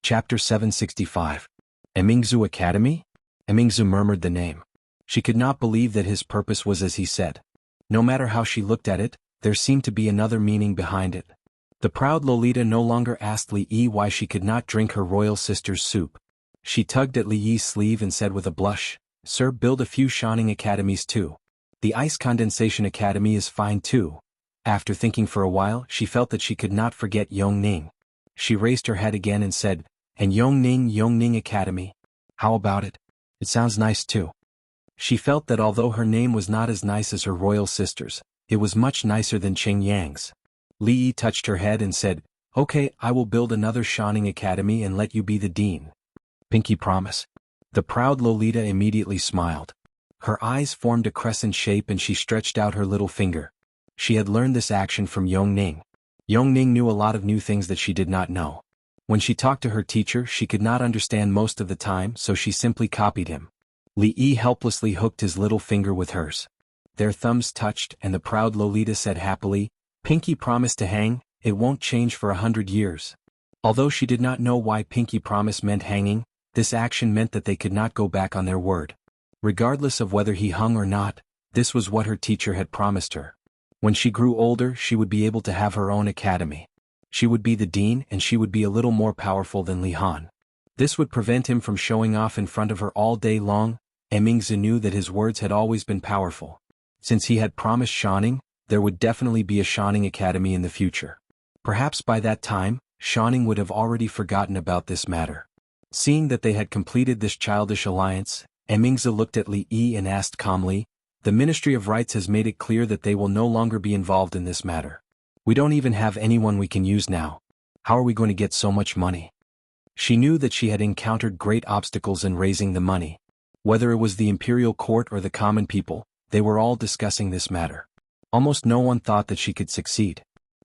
Chapter 765. Emingzu Academy? Emingzu murmured the name. She could not believe that his purpose was as he said. No matter how she looked at it, there seemed to be another meaning behind it. The proud Lolita no longer asked Li Yi why she could not drink her royal sister's soup. She tugged at Li Yi's sleeve and said with a blush, "Sir, build a few shining academies too. The Ice Condensation Academy is fine too." After thinking for a while, she felt that she could not forget Yongning. She raised her head again and said, "And Yongning Academy. How about it? It sounds nice too." She felt that although her name was not as nice as her royal sister's, it was much nicer than Qing Yang's. Li Yi touched her head and said, "Okay, I will build another Shining Academy and let you be the dean." Pinky promise. The proud Lolita immediately smiled. Her eyes formed a crescent shape and she stretched out her little finger. She had learned this action from Yongning. Yongning knew a lot of new things that she did not know. When she talked to her teacher, she could not understand most of the time, so she simply copied him. Li Yi helplessly hooked his little finger with hers. Their thumbs touched and the proud Lolita said happily, "Pinky promised to hang, it won't change for 100 years. Although she did not know why Pinky promise meant hanging, this action meant that they could not go back on their word. Regardless of whether he hung or not, this was what her teacher had promised her. When she grew older, she would be able to have her own academy. She would be the dean and she would be a little more powerful than Li Han. This would prevent him from showing off in front of her all day long. Emingzu knew that his words had always been powerful. Since he had promised Shining, there would definitely be a Shining Academy in the future. Perhaps by that time, Shining would have already forgotten about this matter. Seeing that they had completed this childish alliance, Emingzu looked at Li Yi and asked calmly, "The Ministry of Rights has made it clear that they will no longer be involved in this matter. We don't even have anyone we can use now. How are we going to get so much money?" She knew that she had encountered great obstacles in raising the money. Whether it was the imperial court or the common people, they were all discussing this matter. Almost no one thought that she could succeed.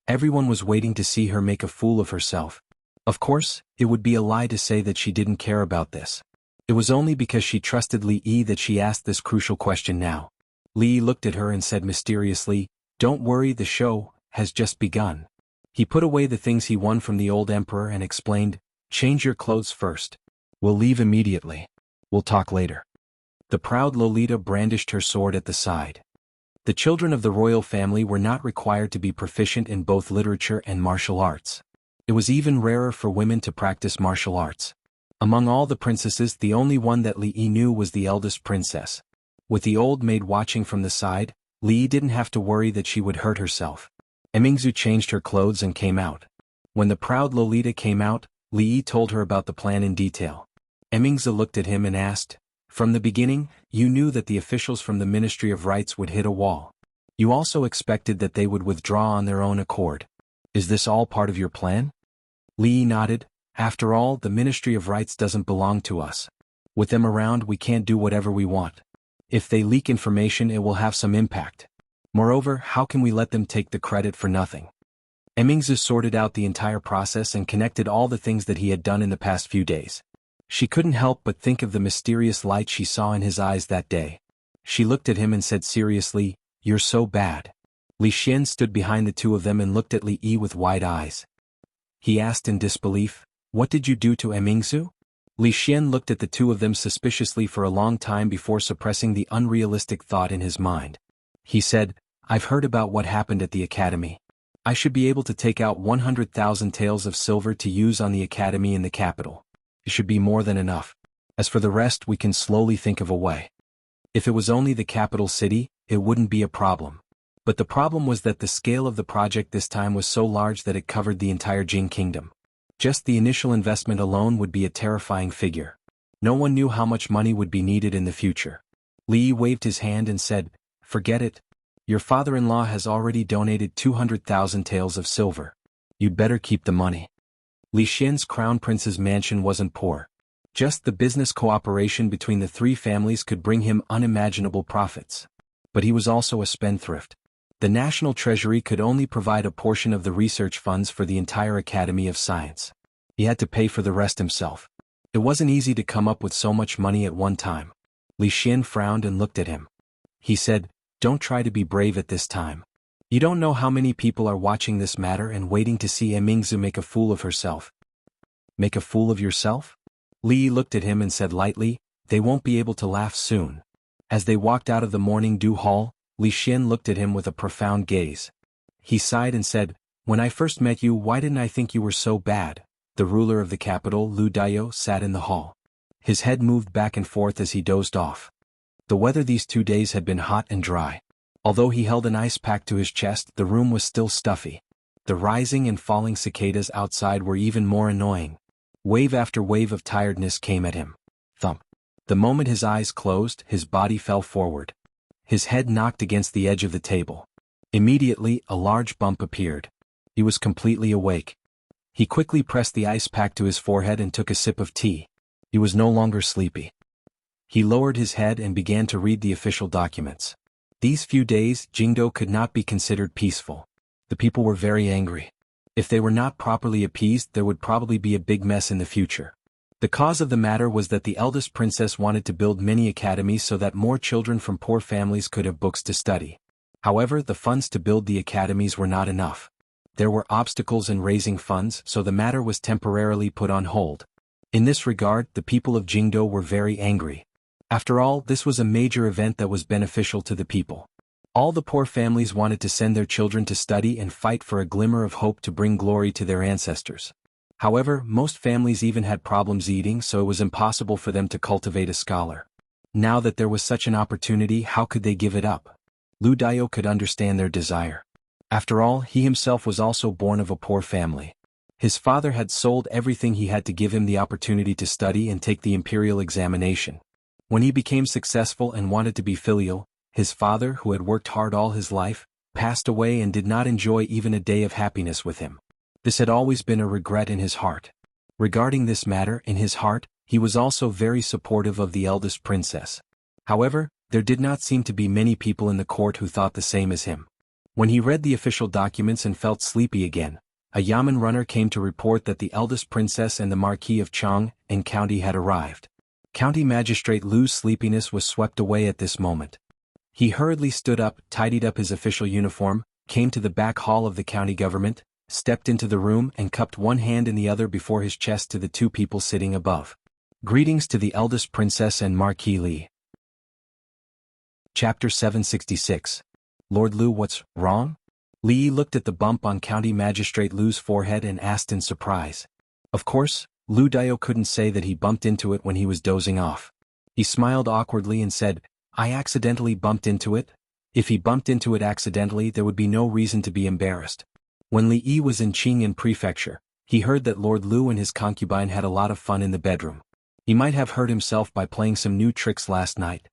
Everyone was waiting to see her make a fool of herself. Of course, it would be a lie to say that she didn't care about this. It was only because she trusted Li Yi that she asked this crucial question now. Li Yi looked at her and said mysteriously, "Don't worry, the show has just begun." He put away the things he won from the old emperor and explained, "Change your clothes first. We'll leave immediately. We'll talk later." The proud Lolita brandished her sword at the side. The children of the royal family were not required to be proficient in both literature and martial arts. It was even rarer for women to practice martial arts. Among all the princesses, the only one that Li Yi knew was the eldest princess. With the old maid watching from the side, Li Yi didn't have to worry that she would hurt herself. Emingzu changed her clothes and came out. When the proud Lolita came out, Li Yi told her about the plan in detail. Emingzu looked at him and asked, "From the beginning, you knew that the officials from the Ministry of Rights would hit a wall. You also expected that they would withdraw on their own accord. Is this all part of your plan?" Li Yi nodded. "After all, the Ministry of Rights doesn't belong to us. With them around, we can't do whatever we want. If they leak information, it will have some impact. Moreover, how can we let them take the credit for nothing?" Emingzu sorted out the entire process and connected all the things that he had done in the past few days. She couldn't help but think of the mysterious light she saw in his eyes that day. She looked at him and said seriously, "You're so bad." Li Xian stood behind the two of them and looked at Li Yi with wide eyes. He asked in disbelief, "What did you do to Emingzu?" Li Xian looked at the two of them suspiciously for a long time before suppressing the unrealistic thought in his mind. He said, "I've heard about what happened at the academy. I should be able to take out 100,000 taels of silver to use on the academy in the capital. It should be more than enough. As for the rest, we can slowly think of a way." If it was only the capital city, it wouldn't be a problem. But the problem was that the scale of the project this time was so large that it covered the entire Jing kingdom. Just the initial investment alone would be a terrifying figure. No one knew how much money would be needed in the future. Li Yi waved his hand and said, "Forget it. Your father-in-law has already donated 200,000 taels of silver. You'd better keep the money." Li Xian's crown prince's mansion wasn't poor. Just the business cooperation between the three families could bring him unimaginable profits. But he was also a spendthrift. The national treasury could only provide a portion of the research funds for the entire Academy of Science. He had to pay for the rest himself. It wasn't easy to come up with so much money at one time. Li Xian frowned and looked at him. He said, "Don't try to be brave at this time. You don't know how many people are watching this matter and waiting to see Emingzu make a fool of herself." Make a fool of yourself? Li looked at him and said lightly, they won't be able to laugh soon. As they walked out of the morning dew hall, Li Xian looked at him with a profound gaze. He sighed and said, when I first met you, why didn't I think you were so bad? The ruler of the capital, Lu Daiyou, sat in the hall. His head moved back and forth as he dozed off. The weather these 2 days had been hot and dry. Although he held an ice pack to his chest, the room was still stuffy. The rising and falling cicadas outside were even more annoying. Wave after wave of tiredness came at him. Thump. The moment his eyes closed, his body fell forward. His head knocked against the edge of the table. Immediately, a large bump appeared. He was completely awake. He quickly pressed the ice pack to his forehead and took a sip of tea. He was no longer sleepy. He lowered his head and began to read the official documents. These few days, Jingdo could not be considered peaceful. The people were very angry. If they were not properly appeased, there would probably be a big mess in the future. The cause of the matter was that the eldest princess wanted to build many academies so that more children from poor families could have books to study. However, the funds to build the academies were not enough. There were obstacles in raising funds, so the matter was temporarily put on hold. In this regard, the people of Jingdo were very angry. After all, this was a major event that was beneficial to the people. All the poor families wanted to send their children to study and fight for a glimmer of hope to bring glory to their ancestors. However, most families even had problems eating, so it was impossible for them to cultivate a scholar. Now that there was such an opportunity, how could they give it up? Lu Daiyou could understand their desire. After all, he himself was also born of a poor family. His father had sold everything he had to give him the opportunity to study and take the imperial examination. When he became successful and wanted to be filial, his father, who had worked hard all his life, passed away and did not enjoy even a day of happiness with him. This had always been a regret in his heart. Regarding this matter, in his heart, he was also very supportive of the eldest princess. However, there did not seem to be many people in the court who thought the same as him. When he read the official documents and felt sleepy again, a yamen runner came to report that the eldest princess and the Marquis of Chang'an County had arrived. County Magistrate Lu's sleepiness was swept away at this moment. He hurriedly stood up, tidied up his official uniform, came to the back hall of the county government, stepped into the room and cupped one hand in the other before his chest to the two people sitting above. Greetings to the eldest princess and Marquis Li. Chapter 766. Lord Lu, what's wrong? Li looked at the bump on County Magistrate Lu's forehead and asked in surprise. Of course, Lu Daiyou couldn't say that he bumped into it when he was dozing off. He smiled awkwardly and said, I accidentally bumped into it. If he bumped into it accidentally, there would be no reason to be embarrassed. When Li Yi was in Qingyan Prefecture, he heard that Lord Lu and his concubine had a lot of fun in the bedroom. He might have hurt himself by playing some new tricks last night.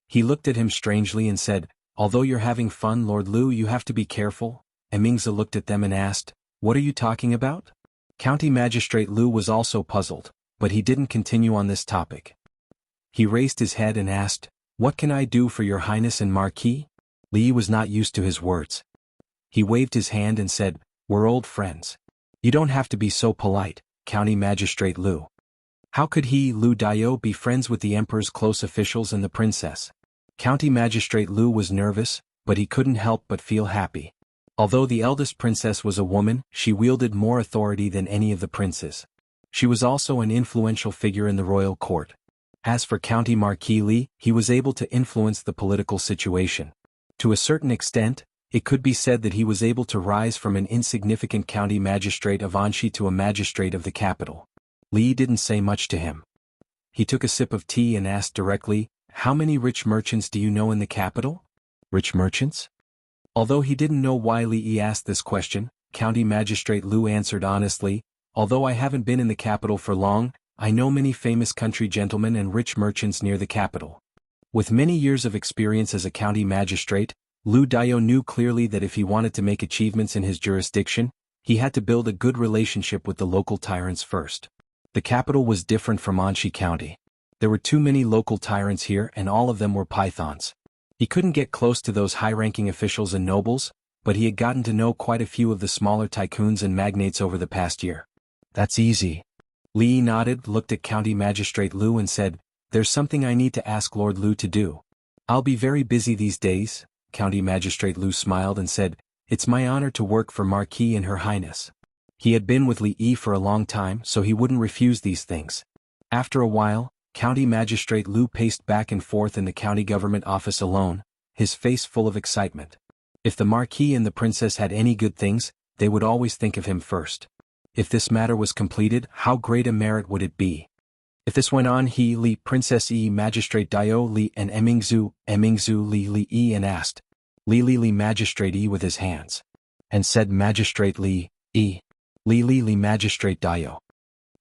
He looked at him strangely and said, although you're having fun, Lord Lu, you have to be careful. Mingzi looked at them and asked, what are you talking about? County Magistrate Lu was also puzzled, but he didn't continue on this topic. He raised his head and asked, what can I do for your highness and Marquis? Li was not used to his words. He waved his hand and said, we're old friends. You don't have to be so polite, County Magistrate Lu. How could he, Lu Daiyou, be friends with the emperor's close officials and the princess? County Magistrate Lu was nervous, but he couldn't help but feel happy. Although the eldest princess was a woman, she wielded more authority than any of the princes. She was also an influential figure in the royal court. As for County Marquis Li, he was able to influence the political situation. To a certain extent, it could be said that he was able to rise from an insignificant county magistrate of Anxi to a magistrate of the capital. Li didn't say much to him. He took a sip of tea and asked directly, how many rich merchants do you know in the capital? Rich merchants? Although he didn't know why Li asked this question, County Magistrate Lu answered honestly, although I haven't been in the capital for long, I know many famous country gentlemen and rich merchants near the capital. With many years of experience as a county magistrate, Lu Daiyou knew clearly that if he wanted to make achievements in his jurisdiction, he had to build a good relationship with the local tyrants first. The capital was different from Anxi County. There were too many local tyrants here and all of them were pythons. He couldn't get close to those high-ranking officials and nobles, but he had gotten to know quite a few of the smaller tycoons and magnates over the past year. That's easy. Li nodded, looked at County Magistrate Lu and said, there's something I need to ask Lord Lu to do. I'll be very busy these days. County Magistrate Lu smiled and said, it's my honor to work for Marquis and Her Highness. He had been with Li Yi for a long time, so he wouldn't refuse these things. After a while, County Magistrate Liu paced back and forth in the county government office alone, his face full of excitement. If the Marquis and the Princess had any good things, they would always think of him first. If this matter was completed, how great a merit would it be? If this went on, he, Li, Princess Yi, Magistrate Dio, Li, and Emingzu, Li, Li Yi, and asked, Li, Magistrate Yi with his hands. And said Magistrate Li, Yi. Li, Magistrate Dio.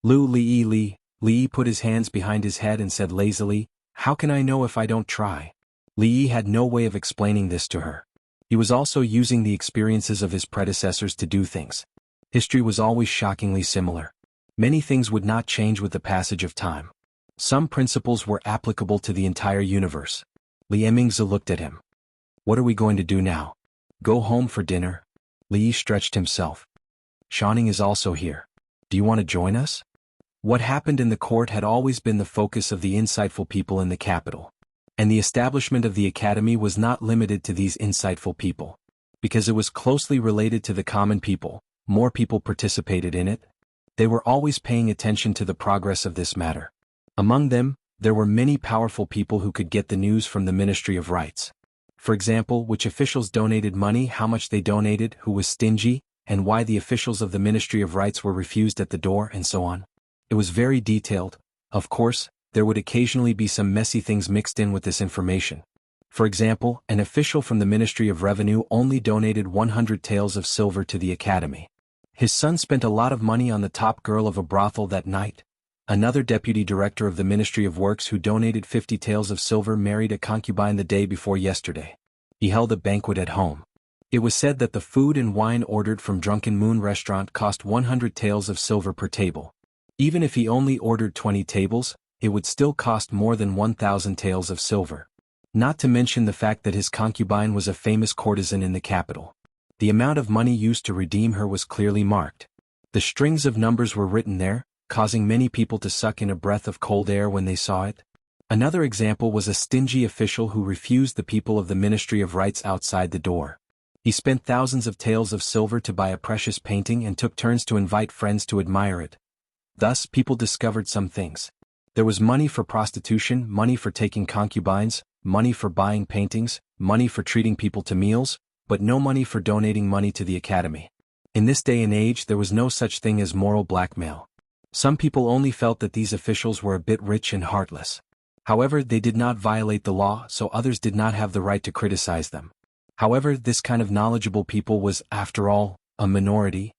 Li Yi put his hands behind his head and said lazily, how can I know if I don't try? Li Yi had no way of explaining this to her. He was also using the experiences of his predecessors to do things. History was always shockingly similar. Many things would not change with the passage of time. Some principles were applicable to the entire universe. Li Emingzi looked at him. What are we going to do now? Go home for dinner? Li Yi stretched himself. Xianxia is also here. Do you want to join us? What happened in the court had always been the focus of the insightful people in the capital. And the establishment of the academy was not limited to these insightful people. Because it was closely related to the common people, more people participated in it. They were always paying attention to the progress of this matter. Among them, there were many powerful people who could get the news from the Ministry of Rights. For example, which officials donated money, how much they donated, who was stingy, and why the officials of the Ministry of Rights were refused at the door, and so on. It was very detailed. Of course, there would occasionally be some messy things mixed in with this information. For example, an official from the Ministry of Revenue only donated 100 taels of silver to the academy. His son spent a lot of money on the top girl of a brothel that night. Another deputy director of the Ministry of Works who donated 50 taels of silver married a concubine the day before yesterday. He held a banquet at home. It was said that the food and wine ordered from Drunken Moon restaurant cost 100 taels of silver per table. Even if he only ordered 20 tables, it would still cost more than 1,000 taels of silver. Not to mention the fact that his concubine was a famous courtesan in the capital. The amount of money used to redeem her was clearly marked. The strings of numbers were written there, causing many people to suck in a breath of cold air when they saw it. Another example was a stingy official who refused the people of the Ministry of Rights outside the door. He spent thousands of taels of silver to buy a precious painting and took turns to invite friends to admire it. Thus, people discovered some things. There was money for prostitution, money for taking concubines, money for buying paintings, money for treating people to meals, but no money for donating money to the academy. In this day and age, there was no such thing as moral blackmail. Some people only felt that these officials were a bit rich and heartless. However, they did not violate the law, so others did not have the right to criticize them. However, this kind of knowledgeable people was, after all, a minority.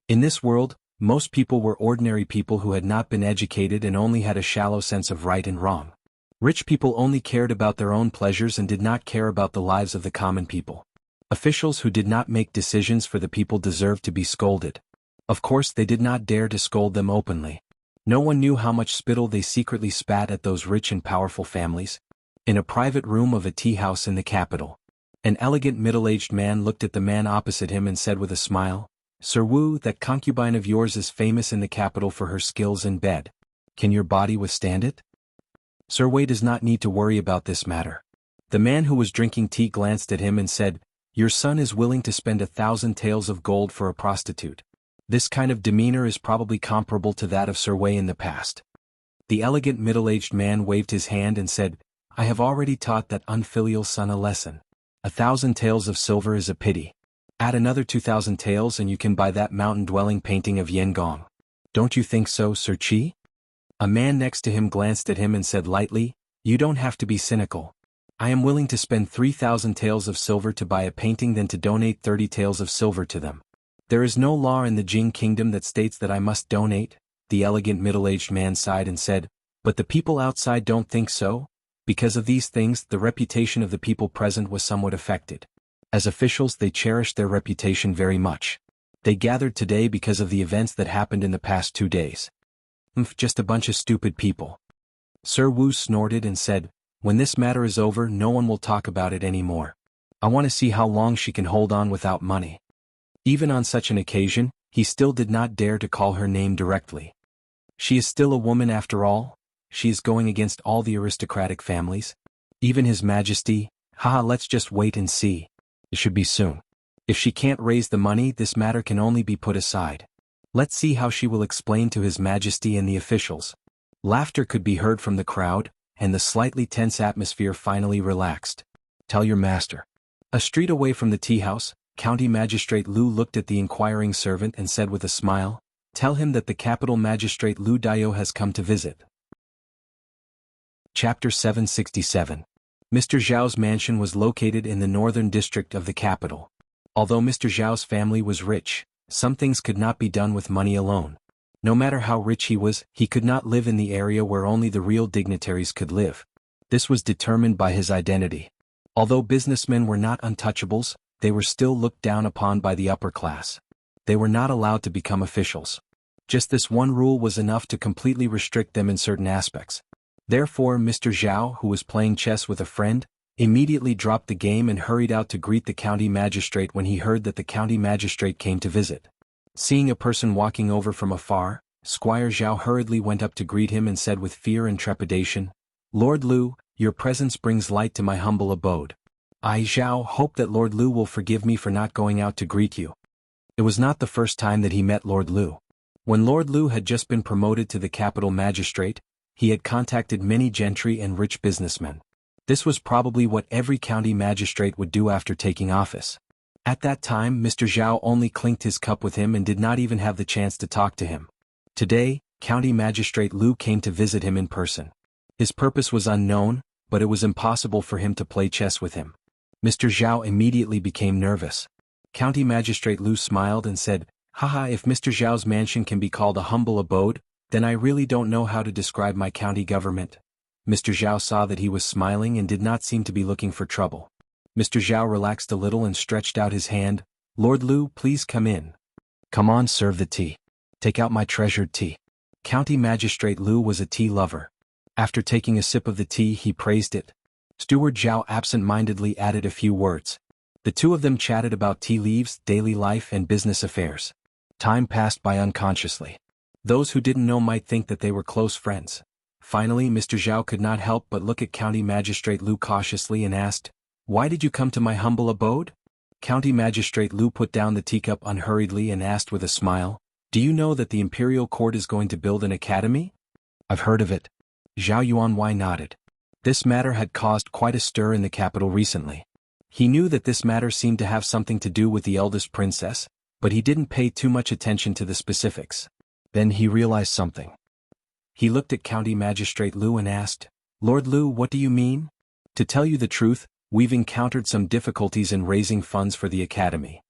In this world, most people were ordinary people who had not been educated and only had a shallow sense of right and wrong. Rich people only cared about their own pleasures and did not care about the lives of the common people. Officials who did not make decisions for the people deserved to be scolded. Of course, they did not dare to scold them openly. No one knew how much spittle they secretly spat at those rich and powerful families. In a private room of a tea house in the capital, an elegant middle-aged man looked at the man opposite him and said with a smile, Sir Wu, that concubine of yours is famous in the capital for her skills in bed. Can your body withstand it? Sir Wei does not need to worry about this matter. The man who was drinking tea glanced at him and said, Your son is willing to spend 1,000 taels of gold for a prostitute. This kind of demeanor is probably comparable to that of Sir Wei in the past. The elegant middle-aged man waved his hand and said, I have already taught that unfilial son a lesson. 1,000 taels of silver is a pity. Add another 2,000 taels and you can buy that mountain-dwelling painting of Yangong. Don't you think so, Sir Qi? A man next to him glanced at him and said lightly, You don't have to be cynical. I am willing to spend 3,000 taels of silver to buy a painting than to donate 30 taels of silver to them. There is no law in the Jing kingdom that states that I must donate, the elegant middle-aged man sighed and said, But the people outside don't think so? Because of these things, the reputation of the people present was somewhat affected. As officials, they cherished their reputation very much. They gathered today because of the events that happened in the past 2 days. Just a bunch of stupid people. Sir Wu snorted and said, When this matter is over, no one will talk about it anymore. I want to see how long she can hold on without money. Even on such an occasion, he still did not dare to call her name directly. She is still a woman after all. She is going against all the aristocratic families. Even His Majesty. Haha, let's just wait and see. It should be soon. If she can't raise the money, this matter can only be put aside. Let's see how she will explain to His Majesty and the officials. Laughter could be heard from the crowd, and the slightly tense atmosphere finally relaxed. Tell your master. A street away from the tea house, County Magistrate Lu looked at the inquiring servant and said with a smile, "Tell him that the capital magistrate Lu Daio has come to visit." Chapter 767. Mr. Zhao's mansion was located in the northern district of the capital. Although Mr. Zhao's family was rich, some things could not be done with money alone. No matter how rich he was, he could not live in the area where only the real dignitaries could live. This was determined by his identity. Although businessmen were not untouchables, they were still looked down upon by the upper class. They were not allowed to become officials. Just this one rule was enough to completely restrict them in certain aspects. Therefore, Mr. Zhao, who was playing chess with a friend, immediately dropped the game and hurried out to greet the county magistrate when he heard that the county magistrate came to visit. Seeing a person walking over from afar, Squire Zhao hurriedly went up to greet him and said with fear and trepidation, "Lord Lu, your presence brings light to my humble abode. I, Zhao, hope that Lord Lu will forgive me for not going out to greet you." It was not the first time that he met Lord Lu. When Lord Lu had just been promoted to the capital magistrate, he had contacted many gentry and rich businessmen. This was probably what every county magistrate would do after taking office. At that time, Mr. Zhao only clinked his cup with him and did not even have the chance to talk to him. Today, County Magistrate Lu came to visit him in person. His purpose was unknown, but it was impossible for him to play chess with him. Mr. Zhao immediately became nervous. County Magistrate Lu smiled and said, "Haha, if Mr. Zhao's mansion can be called a humble abode, then I really don't know how to describe my county government." Mr. Zhao saw that he was smiling and did not seem to be looking for trouble. Mr. Zhao relaxed a little and stretched out his hand. "Lord Lu, please come in." "Come on, serve the tea. Take out my treasured tea." County Magistrate Lu was a tea lover. After taking a sip of the tea, he praised it. Steward Zhao absent-mindedly added a few words. The two of them chatted about tea leaves, daily life and business affairs. Time passed by unconsciously. Those who didn't know might think that they were close friends. Finally, Mr. Zhao could not help but look at County Magistrate Lu cautiously and asked, "Why did you come to my humble abode?" County Magistrate Lu put down the teacup unhurriedly and asked with a smile, "Do you know that the Imperial Court is going to build an academy?" "I've heard of it." Zhao Yuanwei nodded. This matter had caused quite a stir in the capital recently. He knew that this matter seemed to have something to do with the eldest princess, but he didn't pay too much attention to the specifics. Then he realized something. He looked at County Magistrate Lu and asked, "Lord Lu, what do you mean?" "To tell you the truth, we've encountered some difficulties in raising funds for the academy."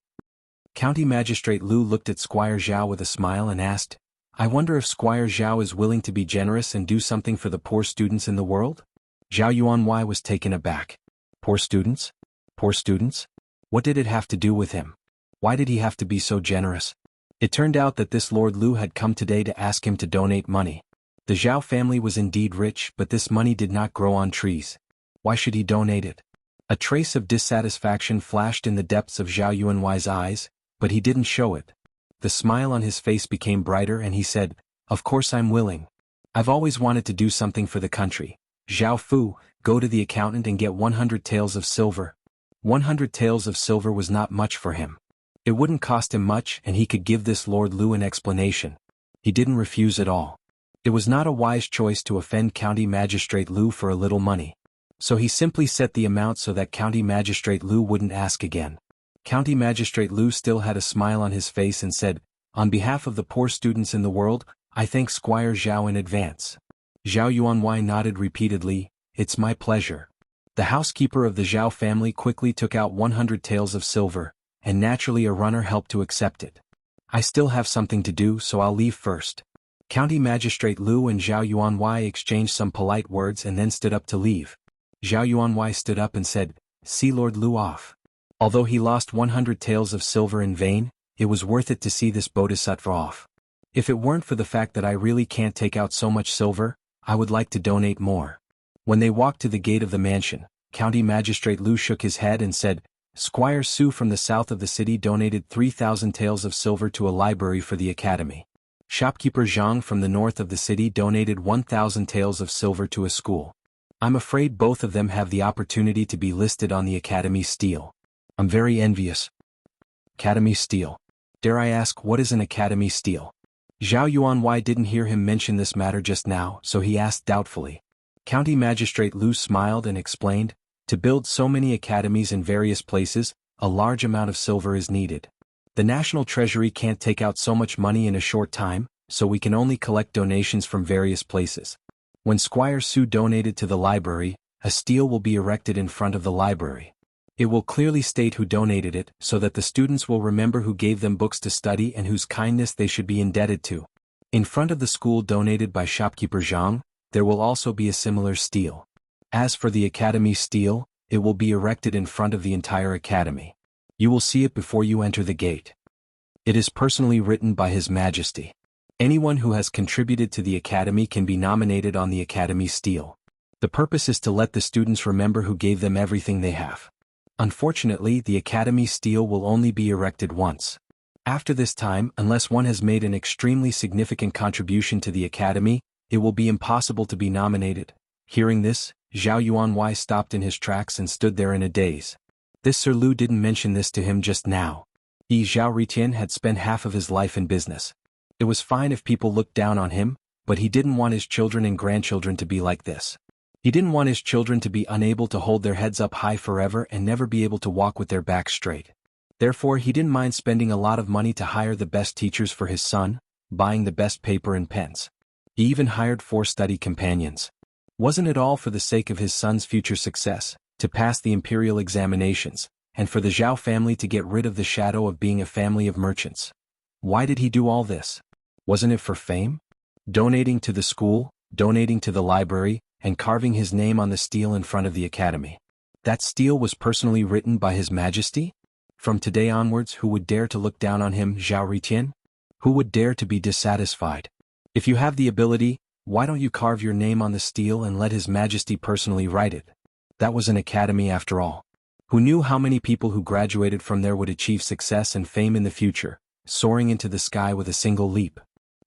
County Magistrate Lu looked at Squire Zhao with a smile and asked, "I wonder if Squire Zhao is willing to be generous and do something for the poor students in the world?" Zhao Yuanwei was taken aback. Poor students? Poor students? What did it have to do with him? Why did he have to be so generous? It turned out that this Lord Lu had come today to ask him to donate money. The Zhao family was indeed rich, but this money did not grow on trees. Why should he donate it? A trace of dissatisfaction flashed in the depths of Zhao Yuanwei's eyes, but he didn't show it. The smile on his face became brighter and he said, "Of course I'm willing. I've always wanted to do something for the country. Zhao Fu, go to the accountant and get 100 taels of silver." 100 taels of silver was not much for him. It wouldn't cost him much and he could give this Lord Lu an explanation. He didn't refuse at all. It was not a wise choice to offend County Magistrate Lu for a little money. So he simply set the amount so that County Magistrate Lu wouldn't ask again. County Magistrate Lu still had a smile on his face and said, "On behalf of the poor students in the world, I thank Squire Zhao in advance." Zhao Yuanwei nodded repeatedly, "It's my pleasure." The housekeeper of the Zhao family quickly took out 100 taels of silver, and naturally a runner helped to accept it. "I still have something to do, so I'll leave first." County Magistrate Lu and Zhao Yuanwei exchanged some polite words and then stood up to leave. Zhao Yuanwei stood up and said, "See Lord Lu off." Although he lost 100 taels of silver in vain, it was worth it to see this bodhisattva off. "If it weren't for the fact that I really can't take out so much silver, I would like to donate more." When they walked to the gate of the mansion, County Magistrate Lu shook his head and said, "Squire Su from the south of the city donated 3,000 taels of silver to a library for the academy. Shopkeeper Zhang from the north of the city donated 1,000 taels of silver to a school. I'm afraid both of them have the opportunity to be listed on the Academy Stele. I'm very envious." Academy Stele. Dare I ask, what is an academy steal? Xuanhuan didn't hear him mention this matter just now, so he asked doubtfully. County Magistrate Lu smiled and explained, to build so many academies in various places, a large amount of silver is needed. The National Treasury can't take out so much money in a short time, so we can only collect donations from various places. When Squire Su donated to the library, a stele will be erected in front of the library. It will clearly state who donated it, so that the students will remember who gave them books to study and whose kindness they should be indebted to. In front of the school donated by shopkeeper Zhang, there will also be a similar stele. As for the academy stele, it will be erected in front of the entire academy. You will see it before you enter the gate. It is personally written by His Majesty. Anyone who has contributed to the academy can be nominated on the academy stele. The purpose is to let the students remember who gave them everything they have. Unfortunately, the academy stele will only be erected once. After this time, unless one has made an extremely significant contribution to the academy, it will be impossible to be nominated. Hearing this, Xuanhuan stopped in his tracks and stood there in a daze. This Sir Lu didn't mention this to him just now. Xiaoritian had spent half of his life in business. It was fine if people looked down on him, but he didn't want his children and grandchildren to be like this. He didn't want his children to be unable to hold their heads up high forever and never be able to walk with their backs straight. Therefore, he didn't mind spending a lot of money to hire the best teachers for his son, buying the best paper and pens. He even hired 4 study companions. Wasn't it all for the sake of his son's future success, to pass the imperial examinations, and for the Zhao family to get rid of the shadow of being a family of merchants? Why did he do all this? Wasn't it for fame? Donating to the school, donating to the library, and carving his name on the stele in front of the academy. That stele was personally written by His Majesty? From today onwards, who would dare to look down on him, Xiaoritian? Who would dare to be dissatisfied? If you have the ability, why don't you carve your name on the stele and let His Majesty personally write it? That was an academy after all. Who knew how many people who graduated from there would achieve success and fame in the future, soaring into the sky with a single leap?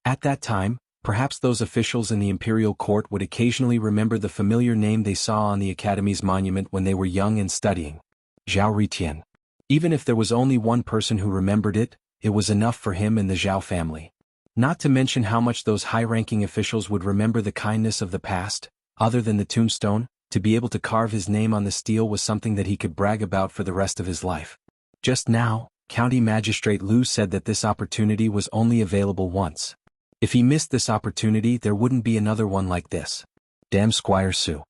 At that time, perhaps those officials in the imperial court would occasionally remember the familiar name they saw on the academy's monument when they were young and studying. Xiaoritian. Even if there was only one person who remembered it, it was enough for him and the Zhao family. Not to mention how much those high-ranking officials would remember the kindness of the past. Other than the tombstone, to be able to carve his name on the stele was something that he could brag about for the rest of his life. Just now, County Magistrate Lu said that this opportunity was only available once. If he missed this opportunity, there wouldn't be another one like this. Damn Squire Su.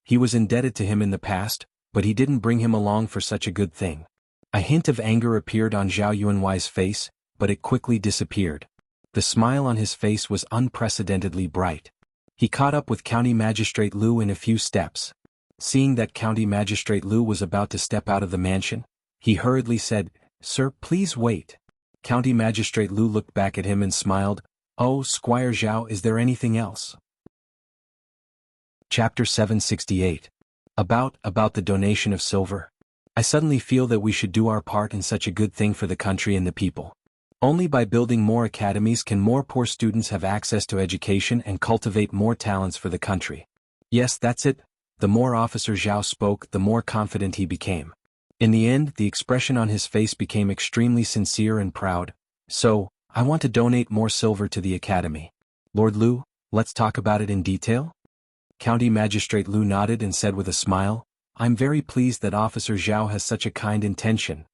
He was indebted to him in the past, but he didn't bring him along for such a good thing. A hint of anger appeared on Zhao Yuanwai's face, but it quickly disappeared. The smile on his face was unprecedentedly bright. He caught up with County Magistrate Lu in a few steps. Seeing that County Magistrate Lu was about to step out of the mansion, he hurriedly said, "Sir, please wait." County Magistrate Lu looked back at him and smiled. "Oh, Squire Zhao, is there anything else?" Chapter 768. About the donation of silver. I suddenly feel that we should do our part in such a good thing for the country and the people. Only by building more academies can more poor students have access to education and cultivate more talents for the country. Yes, that's it. The more Officer Zhao spoke, the more confident he became. In the end, the expression on his face became extremely sincere and proud. "So, I want to donate more silver to the academy. Lord Lu, let's talk about it in detail?" County Magistrate Lu nodded and said with a smile, "I'm very pleased that Officer Zhao has such a kind intention."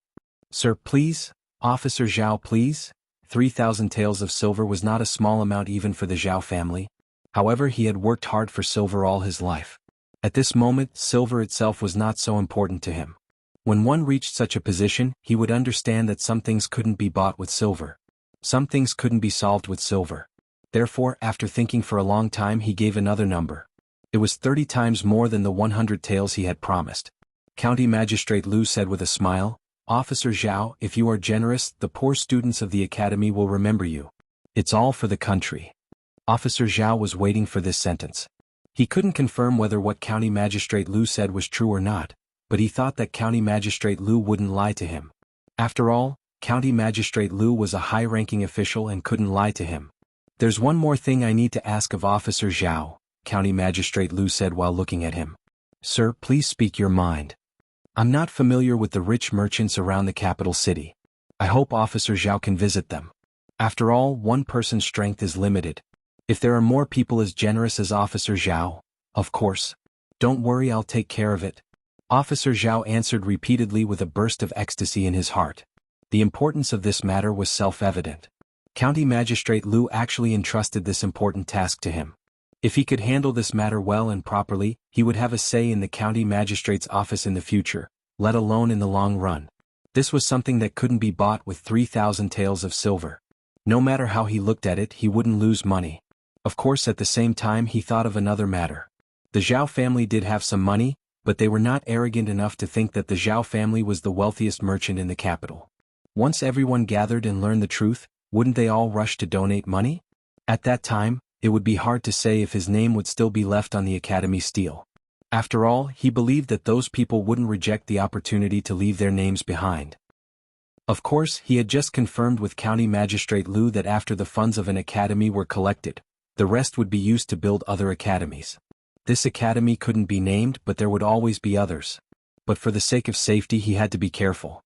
"Sir, please, Officer Zhao, please." 3,000 taels of silver was not a small amount even for the Zhao family. However, he had worked hard for silver all his life. At this moment, silver itself was not so important to him. When one reached such a position, he would understand that some things couldn't be bought with silver. Some things couldn't be solved with silver. Therefore, after thinking for a long time, he gave another number. It was 30 times more than the 100 taels he had promised. County Magistrate Lu said with a smile, "Officer Zhao, if you are generous, the poor students of the academy will remember you. It's all for the country." Officer Zhao was waiting for this sentence. He couldn't confirm whether what County Magistrate Lu said was true or not, but he thought that County Magistrate Lu wouldn't lie to him. After all, County Magistrate Lu was a high-ranking official and couldn't lie to him. "There's one more thing I need to ask of Officer Zhao," County Magistrate Lu said while looking at him. "Sir, please speak your mind. I'm not familiar with the rich merchants around the capital city. I hope Officer Zhao can visit them. After all, one person's strength is limited. If there are more people as generous as Officer Zhao, of course. Don't worry, I'll take care of it. Officer Zhao answered repeatedly with a burst of ecstasy in his heart. The importance of this matter was self-evident. County Magistrate Lu actually entrusted this important task to him. If he could handle this matter well and properly, he would have a say in the county magistrate's office in the future, let alone in the long run. This was something that couldn't be bought with 3,000 taels of silver. No matter how he looked at it, he wouldn't lose money. Of course, at the same time he thought of another matter. The Zhao family did have some money, but they were not arrogant enough to think that the Zhao family was the wealthiest merchant in the capital. Once everyone gathered and learned the truth, wouldn't they all rush to donate money? At that time, it would be hard to say if his name would still be left on the academy stele. After all, he believed that those people wouldn't reject the opportunity to leave their names behind. Of course, he had just confirmed with County Magistrate Lu that after the funds of an academy were collected, the rest would be used to build other academies. This academy couldn't be named, but there would always be others. But for the sake of safety he had to be careful.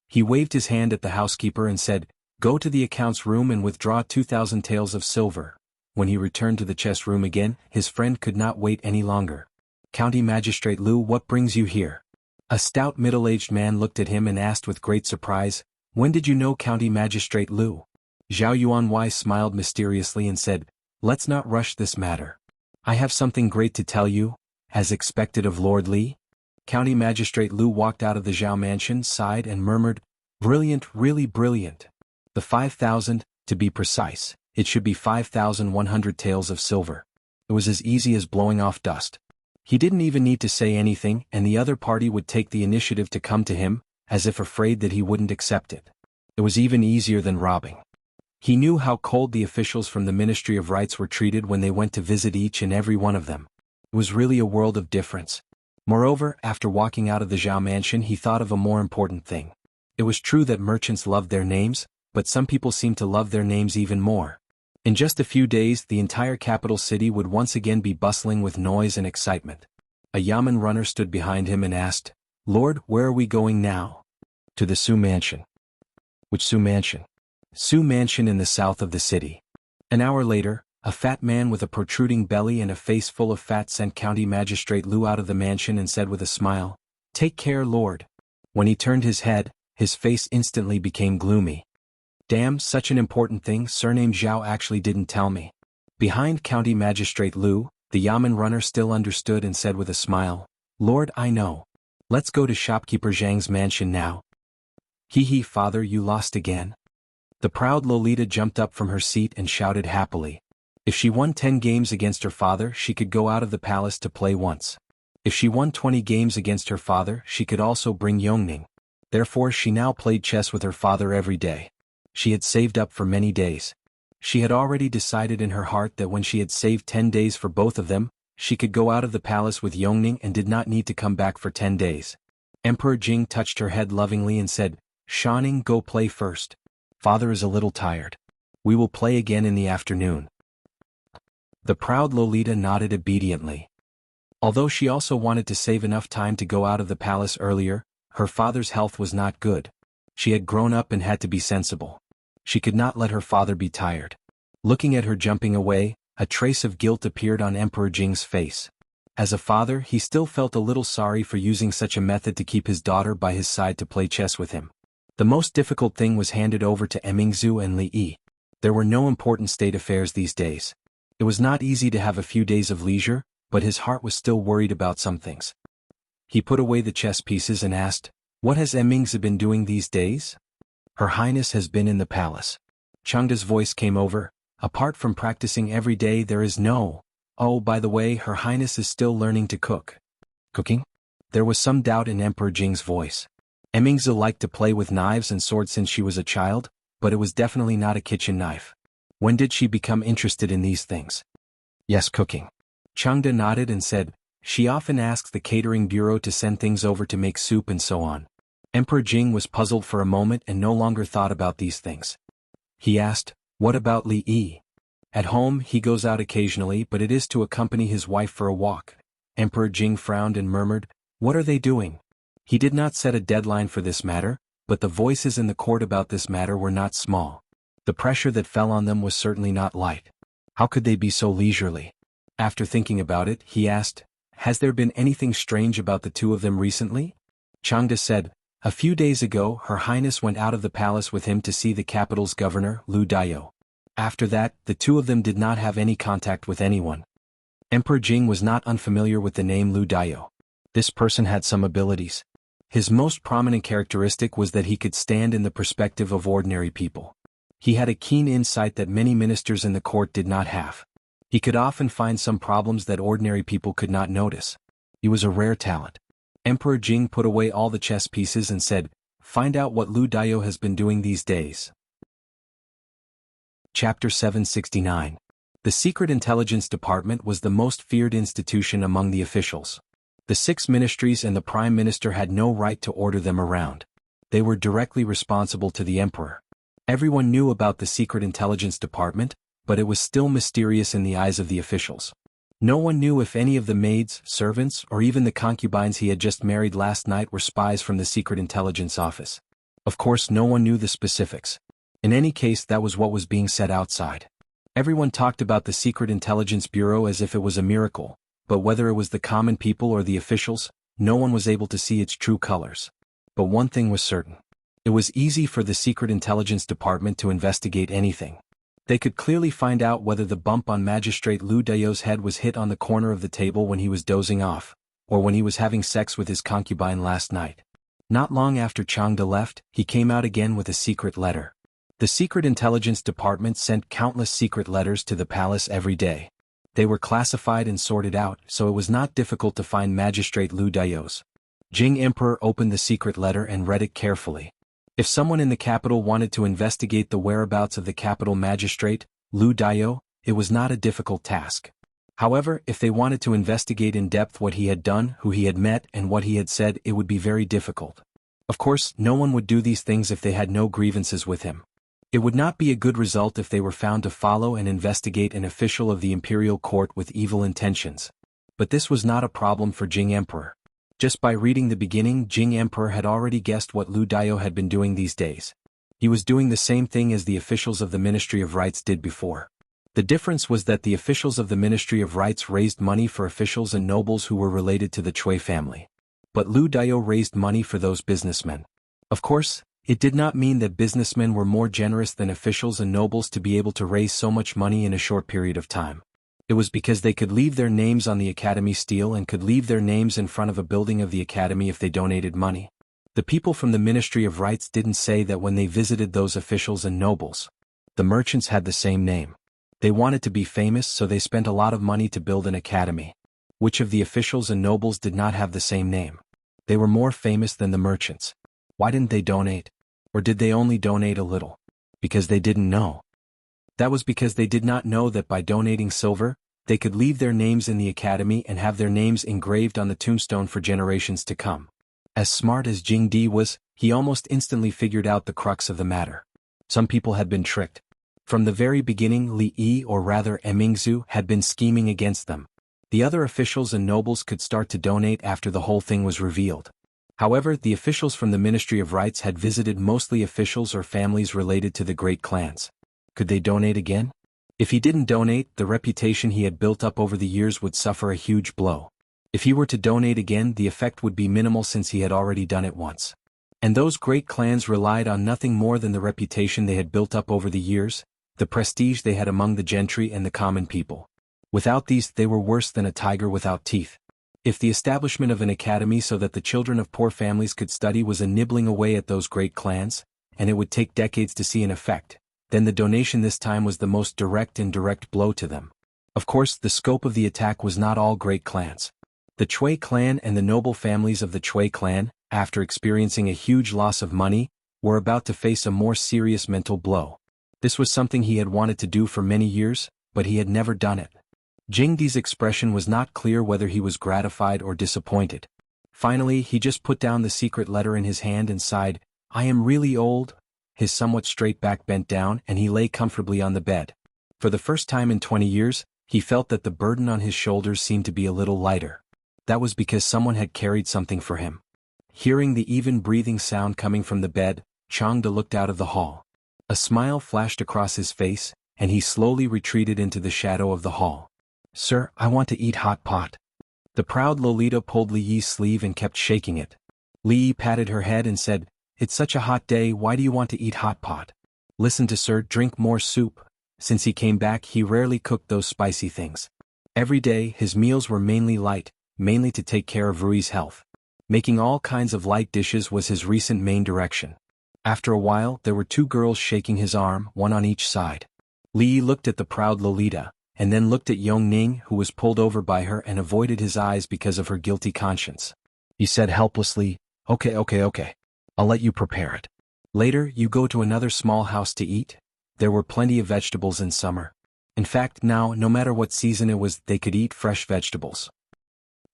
He waved his hand at the housekeeper and said, "Go to the accounts room and withdraw 2,000 taels of silver." When he returned to the chess room again, his friend could not wait any longer. "County Magistrate Lu, what brings you here?" A stout middle-aged man looked at him and asked with great surprise, "When did you know County Magistrate Lu?" Xuanhuan smiled mysteriously and said, "Let's not rush this matter. I have something great to tell you, as expected of Lord Li." County Magistrate Lu walked out of the Zhao mansion, sighed and murmured, "Brilliant, really brilliant. The 5,000, to be precise, it should be 5,100 taels of silver. It was as easy as blowing off dust. He didn't even need to say anything, and the other party would take the initiative to come to him, as if afraid that he wouldn't accept it. It was even easier than robbing. He knew how cold the officials from the Ministry of Rights were treated when they went to visit each and every one of them. It was really a world of difference. Moreover, after walking out of the Zhao mansion, he thought of a more important thing. It was true that merchants loved their names, but some people seemed to love their names even more. In just a few days, the entire capital city would once again be bustling with noise and excitement. A yamen runner stood behind him and asked, "Lord, where are we going now?" "To the Su mansion." "Which Su mansion?" "Su mansion in the south of the city." An hour later, a fat man with a protruding belly and a face full of fat sent County Magistrate Lu out of the mansion and said with a smile, "Take care, Lord." When he turned his head, his face instantly became gloomy. "Damn, such an important thing, surname Zhao actually didn't tell me." Behind County Magistrate Lu, the yamen runner still understood and said with a smile, "Lord, I know. Let's go to shopkeeper Zhang's mansion now." "Hee, father, you lost again." The proud Lolita jumped up from her seat and shouted happily. If she won 10 games against her father, she could go out of the palace to play once. If she won 20 games against her father, she could also bring Yongning. Therefore she now played chess with her father every day. She had saved up for many days. She had already decided in her heart that when she had saved 10 days for both of them, she could go out of the palace with Yongning and did not need to come back for 10 days. Emperor Jing touched her head lovingly and said, "Xianning, go play first. Father is a little tired. We will play again in the afternoon." The proud Lolita nodded obediently. Although she also wanted to save enough time to go out of the palace earlier, her father's health was not good. She had grown up and had to be sensible. She could not let her father be tired. Looking at her jumping away, a trace of guilt appeared on Emperor Jing's face. As a father, he still felt a little sorry for using such a method to keep his daughter by his side to play chess with him. The most difficult thing was handed over to Mingzhu and Li Yi. There were no important state affairs these days. It was not easy to have a few days of leisure, but his heart was still worried about some things. He put away the chess pieces and asked, "What has Mingzhu been doing these days?" "Her Highness has been in the palace." Chengda's voice came over, "Apart from practicing every day there is no... Oh, by the way, Her Highness is still learning to cook." "Cooking?" There was some doubt in Emperor Jing's voice. Mingzhu liked to play with knives and swords since she was a child, but it was definitely not a kitchen knife. When did she become interested in these things? "Yes, cooking." Chengda nodded and said, "She often asks the catering bureau to send things over to make soup and so on." Emperor Jing was puzzled for a moment and no longer thought about these things. He asked, "What about Li Yi?" "At home, he goes out occasionally, but it is to accompany his wife for a walk." Emperor Jing frowned and murmured, "What are they doing?" He did not set a deadline for this matter, But the voices in the court about this matter were not small. The pressure that fell on them was certainly not light. How could they be so leisurely? After thinking about it, he asked, "Has there been anything strange about the two of them recently?" Changde said, "A few days ago, Her Highness went out of the palace with him to see the capital's governor, Lu Dayo. After that, the two of them did not have any contact with anyone." Emperor Jing was not unfamiliar with the name Lu Dayo. This person had some abilities. His most prominent characteristic was that he could stand in the perspective of ordinary people. He had a keen insight that many ministers in the court did not have. He could often find some problems that ordinary people could not notice. He was a rare talent. Emperor Jing put away all the chess pieces and said, "Find out what Lu Dayo has been doing these days." Chapter 769. The Secret Intelligence Department was the most feared institution among the officials. The 6 ministries and the Prime Minister had no right to order them around. They were directly responsible to the emperor. Everyone knew about the Secret Intelligence Department, but it was still mysterious in the eyes of the officials. No one knew if any of the maids, servants, or even the concubines he had just married last night were spies from the Secret Intelligence Office. Of course, no one knew the specifics. In any case, that was what was being said outside. Everyone talked about the Secret Intelligence Bureau as if it was a miracle, but whether it was the common people or the officials, no one was able to see its true colors. But one thing was certain. It was easy for the Secret Intelligence Department to investigate anything. They could clearly find out whether the bump on Magistrate Lu Dayo's head was hit on the corner of the table when he was dozing off, or when he was having sex with his concubine last night. Not long after Changde left, he came out again with a secret letter. The Secret Intelligence Department sent countless secret letters to the palace every day. They were classified and sorted out, so it was not difficult to find Magistrate Lu Dayo's. Jing Emperor opened the secret letter and read it carefully. If someone in the capital wanted to investigate the whereabouts of the capital magistrate, Lu Dayo, it was not a difficult task. However, if they wanted to investigate in depth what he had done, who he had met, and what he had said, it would be very difficult. Of course, no one would do these things if they had no grievances with him. It would not be a good result if they were found to follow and investigate an official of the imperial court with evil intentions. But this was not a problem for Jing Emperor. Just by reading the beginning, Jing Emperor had already guessed what Lu Dayo had been doing these days. He was doing the same thing as the officials of the Ministry of Rights did before. The difference was that the officials of the Ministry of Rights raised money for officials and nobles who were related to the Chui family. But Lu Dayo raised money for those businessmen. Of course, it did not mean that businessmen were more generous than officials and nobles to be able to raise so much money in a short period of time. It was because they could leave their names on the academy stele and could leave their names in front of a building of the academy if they donated money. The people from the Ministry of Rights didn't say that when they visited those officials and nobles. The merchants had the same name. They wanted to be famous, so they spent a lot of money to build an academy. Which of the officials and nobles did not have the same name? They were more famous than the merchants. Why didn't they donate? Or did they only donate a little? Because they didn't know. That was because they did not know that by donating silver, they could leave their names in the academy and have their names engraved on the tombstone for generations to come. As smart as Jing Di was, he almost instantly figured out the crux of the matter. Some people had been tricked. From the very beginning, Li Yi, or rather Emingzu, had been scheming against them. The other officials and nobles could start to donate after the whole thing was revealed. However, the officials from the Ministry of Rights had visited mostly officials or families related to the great clans. Could they donate again? If he didn't donate, the reputation he had built up over the years would suffer a huge blow. If he were to donate again, the effect would be minimal since he had already done it once. And those great clans relied on nothing more than the reputation they had built up over the years, the prestige they had among the gentry and the common people. Without these, they were worse than a tiger without teeth. If the establishment of an academy so that the children of poor families could study was a nibbling away at those great clans, and it would take decades to see an effect, then the donation this time was the most direct and direct blow to them. Of course, the scope of the attack was not all great clans. The Chui clan and the noble families of the Chui clan, after experiencing a huge loss of money, were about to face a more serious mental blow. This was something he had wanted to do for many years, but he had never done it. Jing Di's expression was not clear whether he was gratified or disappointed. Finally, he just put down the secret letter in his hand and sighed, "I am really old." His somewhat straight back bent down and he lay comfortably on the bed. For the first time in 20 years, he felt that the burden on his shoulders seemed to be a little lighter. That was because someone had carried something for him. Hearing the even breathing sound coming from the bed, Changde looked out of the hall. A smile flashed across his face, and he slowly retreated into the shadow of the hall. Sir, I want to eat hot pot. The proud Lolita pulled Li Yi's sleeve and kept shaking it. Li Yi patted her head and said, It's such a hot day, why do you want to eat hot pot? Listen to Sir, drink more soup. Since he came back he rarely cooked those spicy things. Every day his meals were mainly light, mainly to take care of Rui's health. Making all kinds of light dishes was his recent main direction. After a while there were two girls shaking his arm, one on each side. Li Yi looked at the proud Lolita, and then looked at Yongning, who was pulled over by her and avoided his eyes because of her guilty conscience. He said helplessly, Okay. I'll let you prepare it. Later you go to another small house to eat. There were plenty of vegetables in summer. In fact now, no matter what season it was, they could eat fresh vegetables.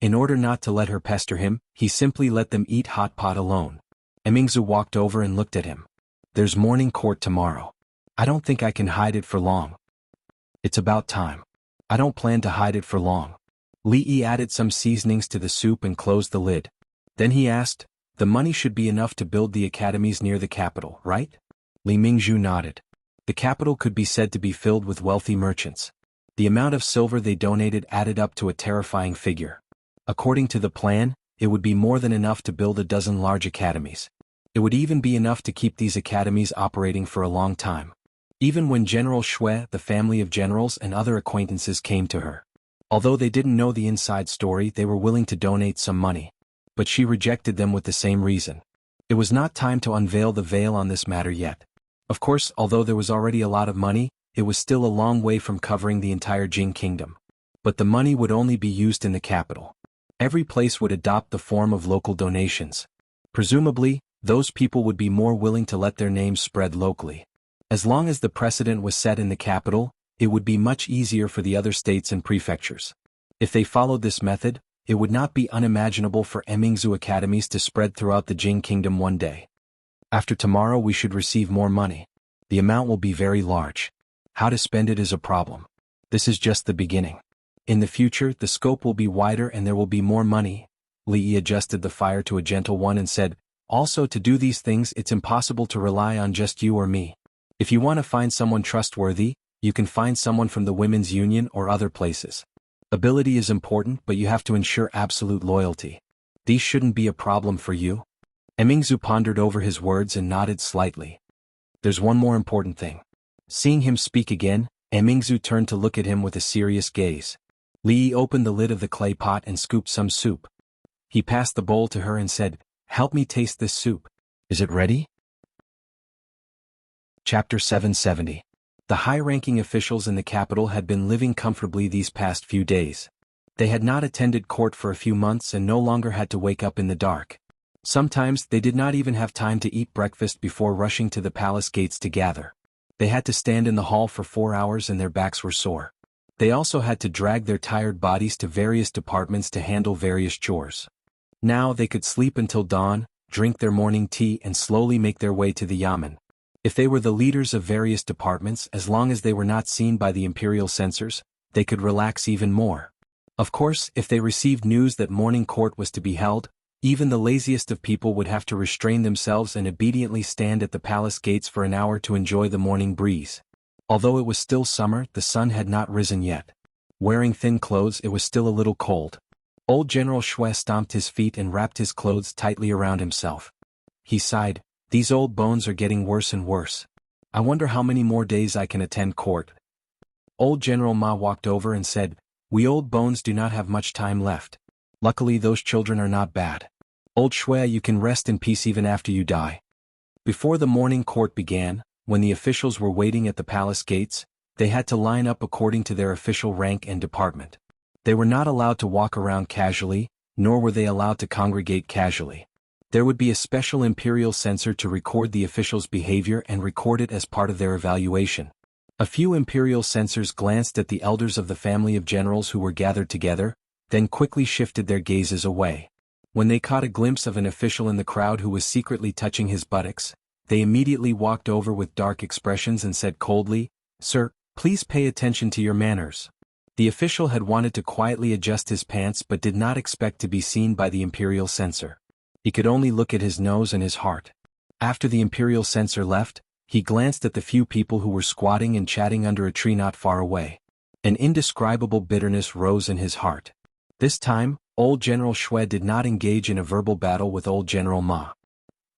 In order not to let her pester him, he simply let them eat hot pot alone. Emingzu walked over and looked at him. There's morning court tomorrow. I don't think I can hide it for long. It's about time. I don't plan to hide it for long. Li Yi added some seasonings to the soup and closed the lid. Then he asked, The money should be enough to build the academies near the capital, right? Li Mingzhu nodded. The capital could be said to be filled with wealthy merchants. The amount of silver they donated added up to a terrifying figure. According to the plan, it would be more than enough to build a dozen large academies. It would even be enough to keep these academies operating for a long time. Even when General Shui, the family of generals and other acquaintances came to her. Although they didn't know the inside story, they were willing to donate some money. But she rejected them with the same reason. It was not time to unveil the veil on this matter yet. Of course, although there was already a lot of money, it was still a long way from covering the entire Jing kingdom. But the money would only be used in the capital. Every place would adopt the form of local donations. Presumably, those people would be more willing to let their names spread locally. As long as the precedent was set in the capital, it would be much easier for the other states and prefectures. If they followed this method, it would not be unimaginable for Emingzu academies to spread throughout the Jing kingdom one day. After tomorrow we should receive more money. The amount will be very large. How to spend it is a problem. This is just the beginning. In the future, the scope will be wider and there will be more money. Li Yi adjusted the fire to a gentle one and said, Also, to do these things it's impossible to rely on just you or me. If you want to find someone trustworthy, you can find someone from the Women's Union or other places. Ability is important, but you have to ensure absolute loyalty. These shouldn't be a problem for you. Emingzu pondered over his words and nodded slightly. There's one more important thing. Seeing him speak again, Emingzu turned to look at him with a serious gaze. Li Yi opened the lid of the clay pot and scooped some soup. He passed the bowl to her and said, Help me taste this soup. Is it ready? Chapter 770. The high-ranking officials in the capital had been living comfortably these past few days. They had not attended court for a few months and no longer had to wake up in the dark. Sometimes they did not even have time to eat breakfast before rushing to the palace gates to gather. They had to stand in the hall for 4 hours and their backs were sore. They also had to drag their tired bodies to various departments to handle various chores. Now they could sleep until dawn, drink their morning tea and slowly make their way to the yamen. If they were the leaders of various departments, as long as they were not seen by the imperial censors, they could relax even more. Of course, if they received news that morning court was to be held, even the laziest of people would have to restrain themselves and obediently stand at the palace gates for an hour to enjoy the morning breeze. Although it was still summer, the sun had not risen yet. Wearing thin clothes, it was still a little cold. Old General Shui stomped his feet and wrapped his clothes tightly around himself. He sighed, These old bones are getting worse and worse. I wonder how many more days I can attend court. Old General Ma walked over and said, We old bones do not have much time left. Luckily those children are not bad. Old Shui, you can rest in peace even after you die. Before the morning court began, when the officials were waiting at the palace gates, they had to line up according to their official rank and department. They were not allowed to walk around casually, nor were they allowed to congregate casually. There would be a special imperial censor to record the officials' behavior and record it as part of their evaluation. A few imperial censors glanced at the elders of the family of generals who were gathered together, then quickly shifted their gazes away. When they caught a glimpse of an official in the crowd who was secretly touching his buttocks, they immediately walked over with dark expressions and said coldly, Sir, please pay attention to your manners. The official had wanted to quietly adjust his pants but did not expect to be seen by the imperial censor. He could only look at his nose and his heart. After the imperial censor left, he glanced at the few people who were squatting and chatting under a tree not far away. An indescribable bitterness rose in his heart. This time, old General Shui did not engage in a verbal battle with old General Ma.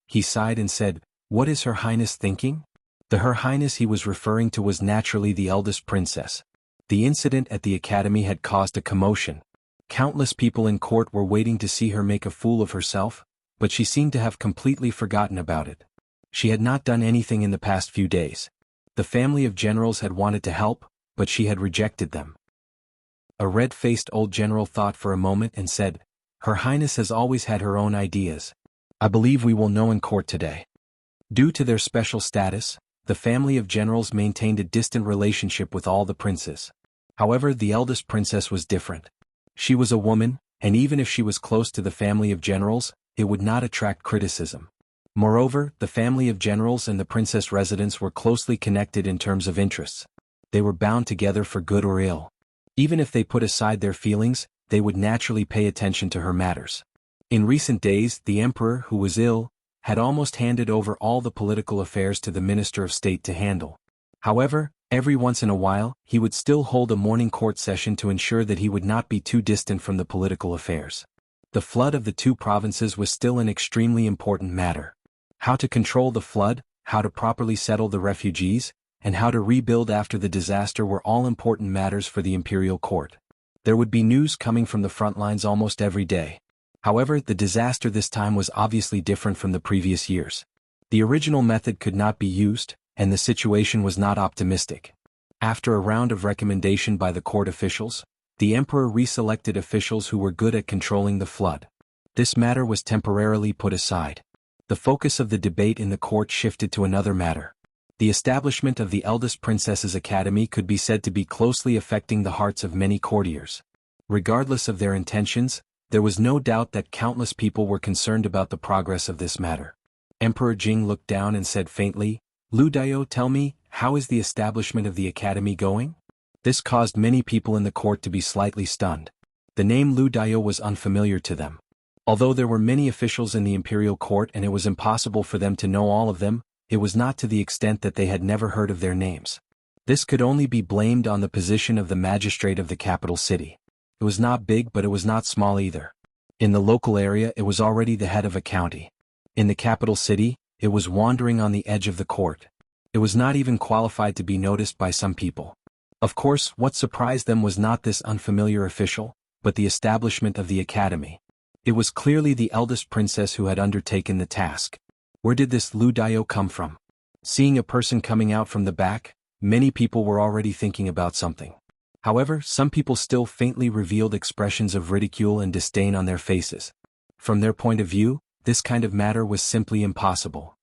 He sighed and said, "What is Her Highness thinking?" The Her Highness he was referring to was naturally the eldest princess. The incident at the academy had caused a commotion. Countless people in court were waiting to see her make a fool of herself, but she seemed to have completely forgotten about it. She had not done anything in the past few days. The family of generals had wanted to help, but she had rejected them. A red-faced old general thought for a moment and said, "Her Highness has always had her own ideas. I believe we will know in court today." Due to their special status, the family of generals maintained a distant relationship with all the princes. However, the eldest princess was different. She was a woman, and even if she was close to the family of generals, it would not attract criticism. Moreover, the family of generals and the princess residence were closely connected in terms of interests. They were bound together for good or ill. Even if they put aside their feelings, they would naturally pay attention to her matters. In recent days, the emperor, who was ill, had almost handed over all the political affairs to the Minister of State to handle. However, every once in a while, he would still hold a morning court session to ensure that he would not be too distant from the political affairs. The flood of the two provinces was still an extremely important matter. How to control the flood, how to properly settle the refugees, and how to rebuild after the disaster were all important matters for the imperial court. There would be news coming from the front lines almost every day. However, the disaster this time was obviously different from the previous years. The original method could not be used, and the situation was not optimistic. After a round of recommendation by the court officials, the emperor reselected officials who were good at controlling the flood. This matter was temporarily put aside. The focus of the debate in the court shifted to another matter. The establishment of the eldest princess's academy could be said to be closely affecting the hearts of many courtiers. Regardless of their intentions, there was no doubt that countless people were concerned about the progress of this matter. Emperor Jing looked down and said faintly, "Lu Dao, tell me, how is the establishment of the academy going?" This caused many people in the court to be slightly stunned. The name Lu Dao was unfamiliar to them. Although there were many officials in the imperial court and it was impossible for them to know all of them, it was not to the extent that they had never heard of their names. This could only be blamed on the position of the magistrate of the capital city. It was not big, but it was not small either. In the local area, it was already the head of a county. In the capital city, it was wandering on the edge of the court. It was not even qualified to be noticed by some people. Of course, what surprised them was not this unfamiliar official, but the establishment of the academy. It was clearly the eldest princess who had undertaken the task. Where did this Lu Dao come from? Seeing a person coming out from the back, many people were already thinking about something. However, some people still faintly revealed expressions of ridicule and disdain on their faces. From their point of view, this kind of matter was simply impossible.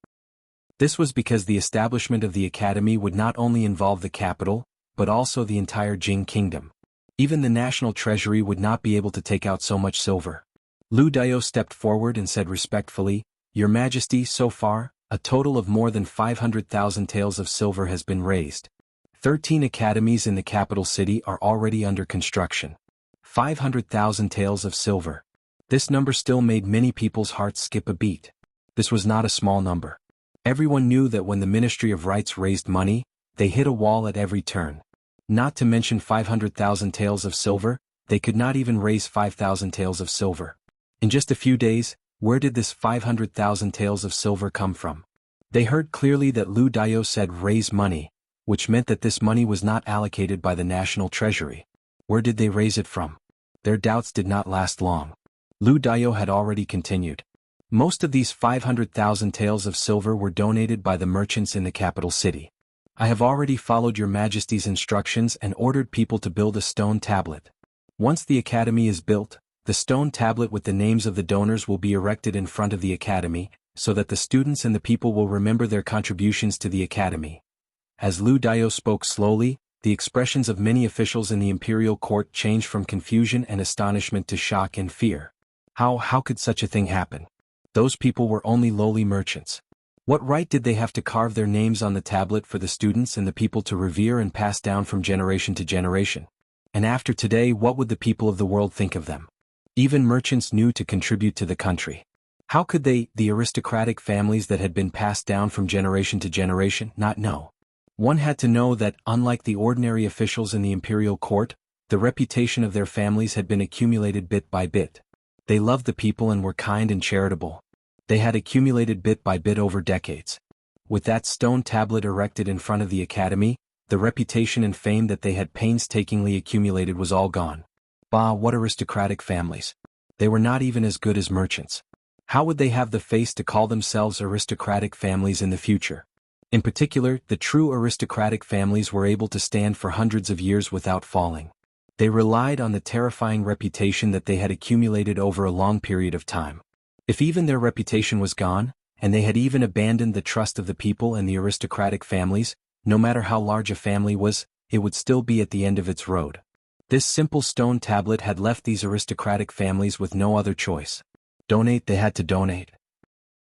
This was because the establishment of the academy would not only involve the capital, but also the entire Jing kingdom. Even the national treasury would not be able to take out so much silver. Lu Dao stepped forward and said respectfully, "Your Majesty, so far, a total of more than 500,000 taels of silver has been raised. 13 academies in the capital city are already under construction. 500,000 taels of silver. This number still made many people's hearts skip a beat. This was not a small number. Everyone knew that when the Ministry of Rights raised money, they hit a wall at every turn. Not to mention 500,000 taels of silver, they could not even raise 5,000 taels of silver. In just a few days, where did this 500,000 taels of silver come from? They heard clearly that Lu Dao said raise money, which meant that this money was not allocated by the national treasury. Where did they raise it from? Their doubts did not last long. Lu Dao had already continued. Most of these 500,000 taels of silver were donated by the merchants in the capital city. I have already followed your Majesty's instructions and ordered people to build a stone tablet. Once the academy is built, the stone tablet with the names of the donors will be erected in front of the academy, so that the students and the people will remember their contributions to the academy. As Lu Dao spoke slowly, the expressions of many officials in the imperial court changed from confusion and astonishment to shock and fear. How could such a thing happen? Those people were only lowly merchants. What right did they have to carve their names on the tablet for the students and the people to revere and pass down from generation to generation? And after today, what would the people of the world think of them? Even merchants knew to contribute to the country. How could they, the aristocratic families that had been passed down from generation to generation, not know? One had to know that, unlike the ordinary officials in the imperial court, the reputation of their families had been accumulated bit by bit. They loved the people and were kind and charitable. They had accumulated bit by bit over decades. With that stone tablet erected in front of the academy, the reputation and fame that they had painstakingly accumulated was all gone. Bah, what aristocratic families. They were not even as good as merchants. How would they have the face to call themselves aristocratic families in the future? In particular, the true aristocratic families were able to stand for hundreds of years without falling. They relied on the terrifying reputation that they had accumulated over a long period of time. If even their reputation was gone, and they had even abandoned the trust of the people and the aristocratic families, no matter how large a family was, it would still be at the end of its road. This simple stone tablet had left these aristocratic families with no other choice. Donate, they had to donate.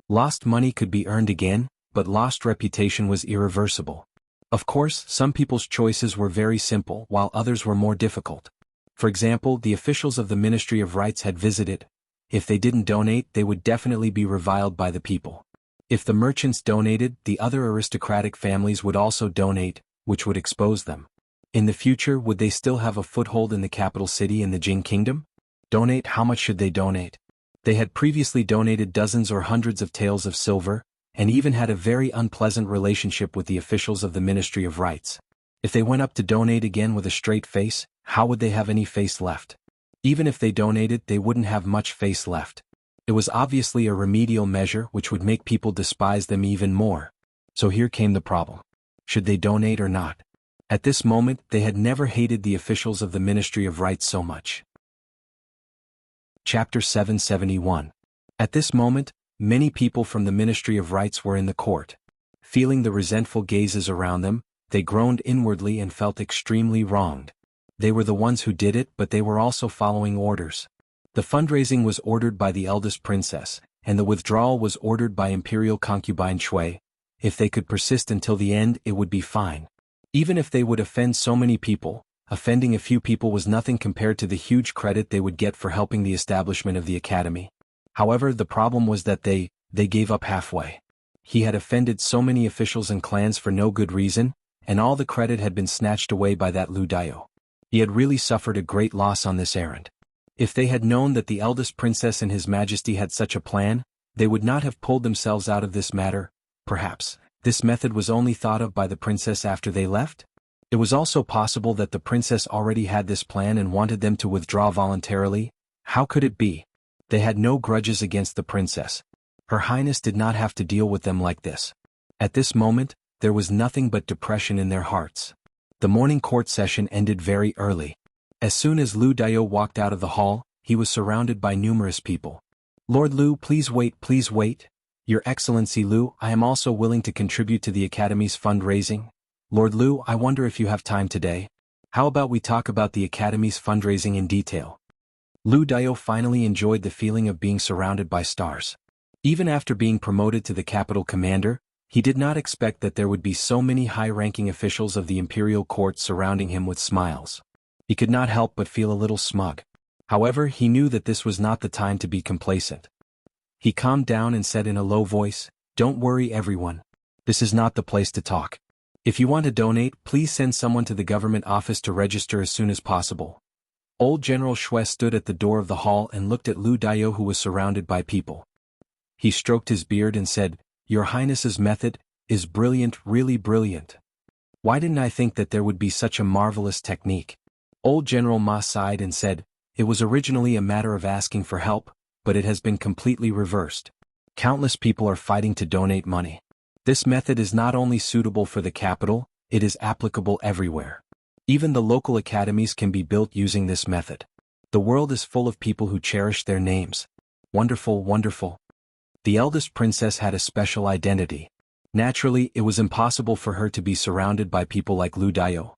Lost money could be earned again, but lost reputation was irreversible. Of course, some people's choices were very simple while others were more difficult. For example, the officials of the Ministry of Rights had visited. If they didn't donate, they would definitely be reviled by the people. If the merchants donated, the other aristocratic families would also donate, which would expose them. In the future, would they still have a foothold in the capital city in the Jing Kingdom? Donate, how much should they donate? They had previously donated dozens or hundreds of taels of silver, and even had a very unpleasant relationship with the officials of the Ministry of Rights. If they went up to donate again with a straight face, how would they have any face left? Even if they donated, they wouldn't have much face left. It was obviously a remedial measure which would make people despise them even more. So here came the problem. Should they donate or not? At this moment, they had never hated the officials of the Ministry of Rights so much. Chapter 771. At this moment, many people from the Ministry of Rights were in the court. Feeling the resentful gazes around them, they groaned inwardly and felt extremely wronged. They were the ones who did it, but they were also following orders. The fundraising was ordered by the eldest princess, and the withdrawal was ordered by imperial concubine Shui. If they could persist until the end, it would be fine. Even if they would offend so many people, offending a few people was nothing compared to the huge credit they would get for helping the establishment of the academy. However, the problem was that they gave up halfway. He had offended so many officials and clans for no good reason, and all the credit had been snatched away by that Lu Dao. He had really suffered a great loss on this errand. If they had known that the eldest princess and His Majesty had such a plan, they would not have pulled themselves out of this matter. Perhaps this method was only thought of by the princess after they left? It was also possible that the princess already had this plan and wanted them to withdraw voluntarily. How could it be? They had no grudges against the princess. Her Highness did not have to deal with them like this. At this moment, there was nothing but depression in their hearts. The morning court session ended very early. As soon as Lu Dao walked out of the hall, he was surrounded by numerous people. Lord Lu, please wait, please wait. Your Excellency Lu, I am also willing to contribute to the Academy's fundraising. Lord Lu, I wonder if you have time today. How about we talk about the Academy's fundraising in detail? Lu Dao finally enjoyed the feeling of being surrounded by stars. Even after being promoted to the capital commander, he did not expect that there would be so many high-ranking officials of the imperial court surrounding him with smiles. He could not help but feel a little smug. However, he knew that this was not the time to be complacent. He calmed down and said in a low voice, "Don't worry, everyone. This is not the place to talk. If you want to donate, please send someone to the government office to register as soon as possible." Old General Shui stood at the door of the hall and looked at Lu Dao, who was surrounded by people. He stroked his beard and said, "Your Highness's method is brilliant, really brilliant. Why didn't I think that there would be such a marvelous technique?" Old General Ma sighed and said, "It was originally a matter of asking for help, but it has been completely reversed. Countless people are fighting to donate money. This method is not only suitable for the capital, it is applicable everywhere. Even the local academies can be built using this method. The world is full of people who cherish their names. Wonderful, wonderful." The eldest princess had a special identity. Naturally, it was impossible for her to be surrounded by people like Lu Dao.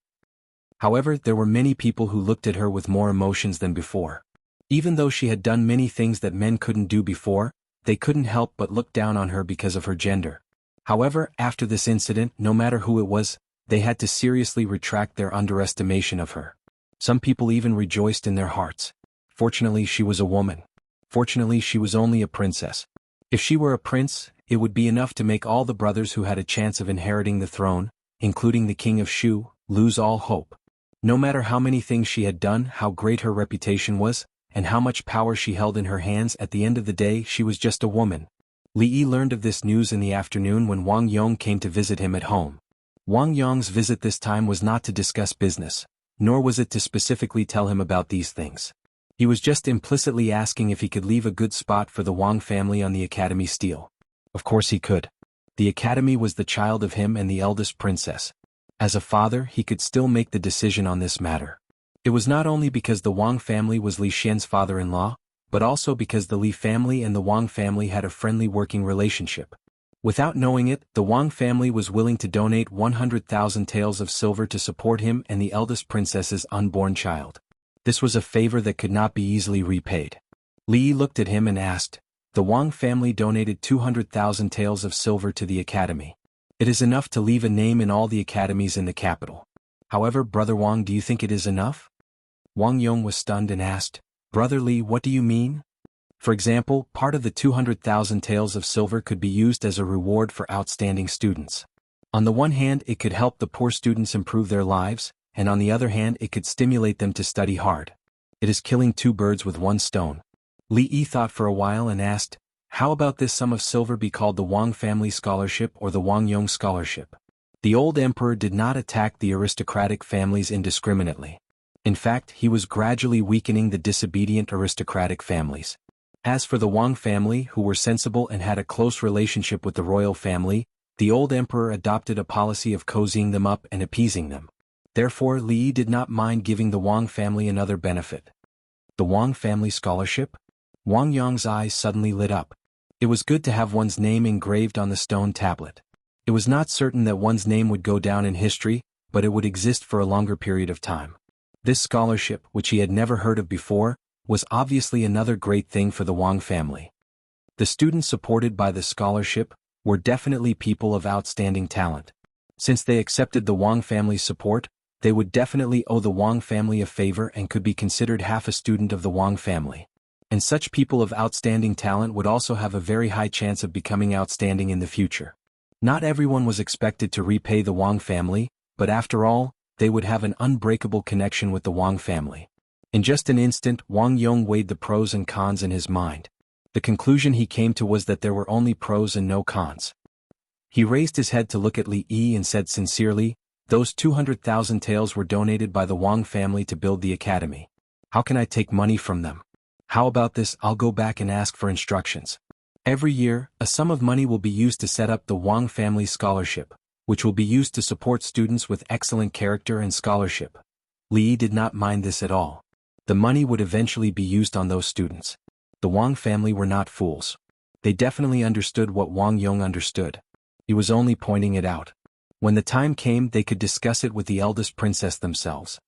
However, there were many people who looked at her with more emotions than before. Even though she had done many things that men couldn't do before, they couldn't help but look down on her because of her gender. However, after this incident, no matter who it was, they had to seriously retract their underestimation of her. Some people even rejoiced in their hearts. Fortunately, she was a woman. Fortunately, she was only a princess. If she were a prince, it would be enough to make all the brothers who had a chance of inheriting the throne, including the king of Shu, lose all hope. No matter how many things she had done, how great her reputation was, and how much power she held in her hands, at the end of the day she was just a woman. Li Yi learned of this news in the afternoon when Wang Yong came to visit him at home. Wang Yong's visit this time was not to discuss business, nor was it to specifically tell him about these things. He was just implicitly asking if he could leave a good spot for the Wang family on the academy steal. Of course he could. The academy was the child of him and the eldest princess. As a father, he could still make the decision on this matter. It was not only because the Wang family was Li Xian's father-in-law, but also because the Li family and the Wang family had a friendly working relationship. Without knowing it, the Wang family was willing to donate 100,000 taels of silver to support him and the eldest princess's unborn child. This was a favor that could not be easily repaid. Li Yi looked at him and asked, "The Wang family donated 200,000 taels of silver to the academy. It is enough to leave a name in all the academies in the capital. However, Brother Wang, do you think it is enough?" Wang Yong was stunned and asked, "Brother Li, what do you mean?" For example, part of the 200,000 taels of silver could be used as a reward for outstanding students. On the one hand, it could help the poor students improve their lives, and on the other hand, it could stimulate them to study hard. It is killing two birds with one stone. Li Yi thought for a while and asked, "How about this sum of silver be called the Wang Family Scholarship or the Wang Yong Scholarship?" The old emperor did not attack the aristocratic families indiscriminately. In fact, he was gradually weakening the disobedient aristocratic families. As for the Wang family, who were sensible and had a close relationship with the royal family, the old emperor adopted a policy of cozying them up and appeasing them. Therefore, Li Yi did not mind giving the Wang family another benefit. The Wang Family Scholarship? Wang Yong's eyes suddenly lit up. It was good to have one's name engraved on the stone tablet. It was not certain that one's name would go down in history, but it would exist for a longer period of time. This scholarship, which he had never heard of before, was obviously another great thing for the Wang family. The students supported by the scholarship were definitely people of outstanding talent. Since they accepted the Wang family's support, they would definitely owe the Wang family a favor and could be considered half a student of the Wang family. And such people of outstanding talent would also have a very high chance of becoming outstanding in the future. Not everyone was expected to repay the Wang family, but after all, they would have an unbreakable connection with the Wang family. In just an instant, Wang Yong weighed the pros and cons in his mind. The conclusion he came to was that there were only pros and no cons. He raised his head to look at Li Yi and said sincerely, "Those 200,000 taels were donated by the Wang family to build the academy. How can I take money from them? How about this? I'll go back and ask for instructions. Every year, a sum of money will be used to set up the Wang Family Scholarship, which will be used to support students with excellent character and scholarship." Li Yi did not mind this at all. The money would eventually be used on those students. The Wang family were not fools. They definitely understood what Wang Yong understood. He was only pointing it out. When the time came, they could discuss it with the eldest princess themselves.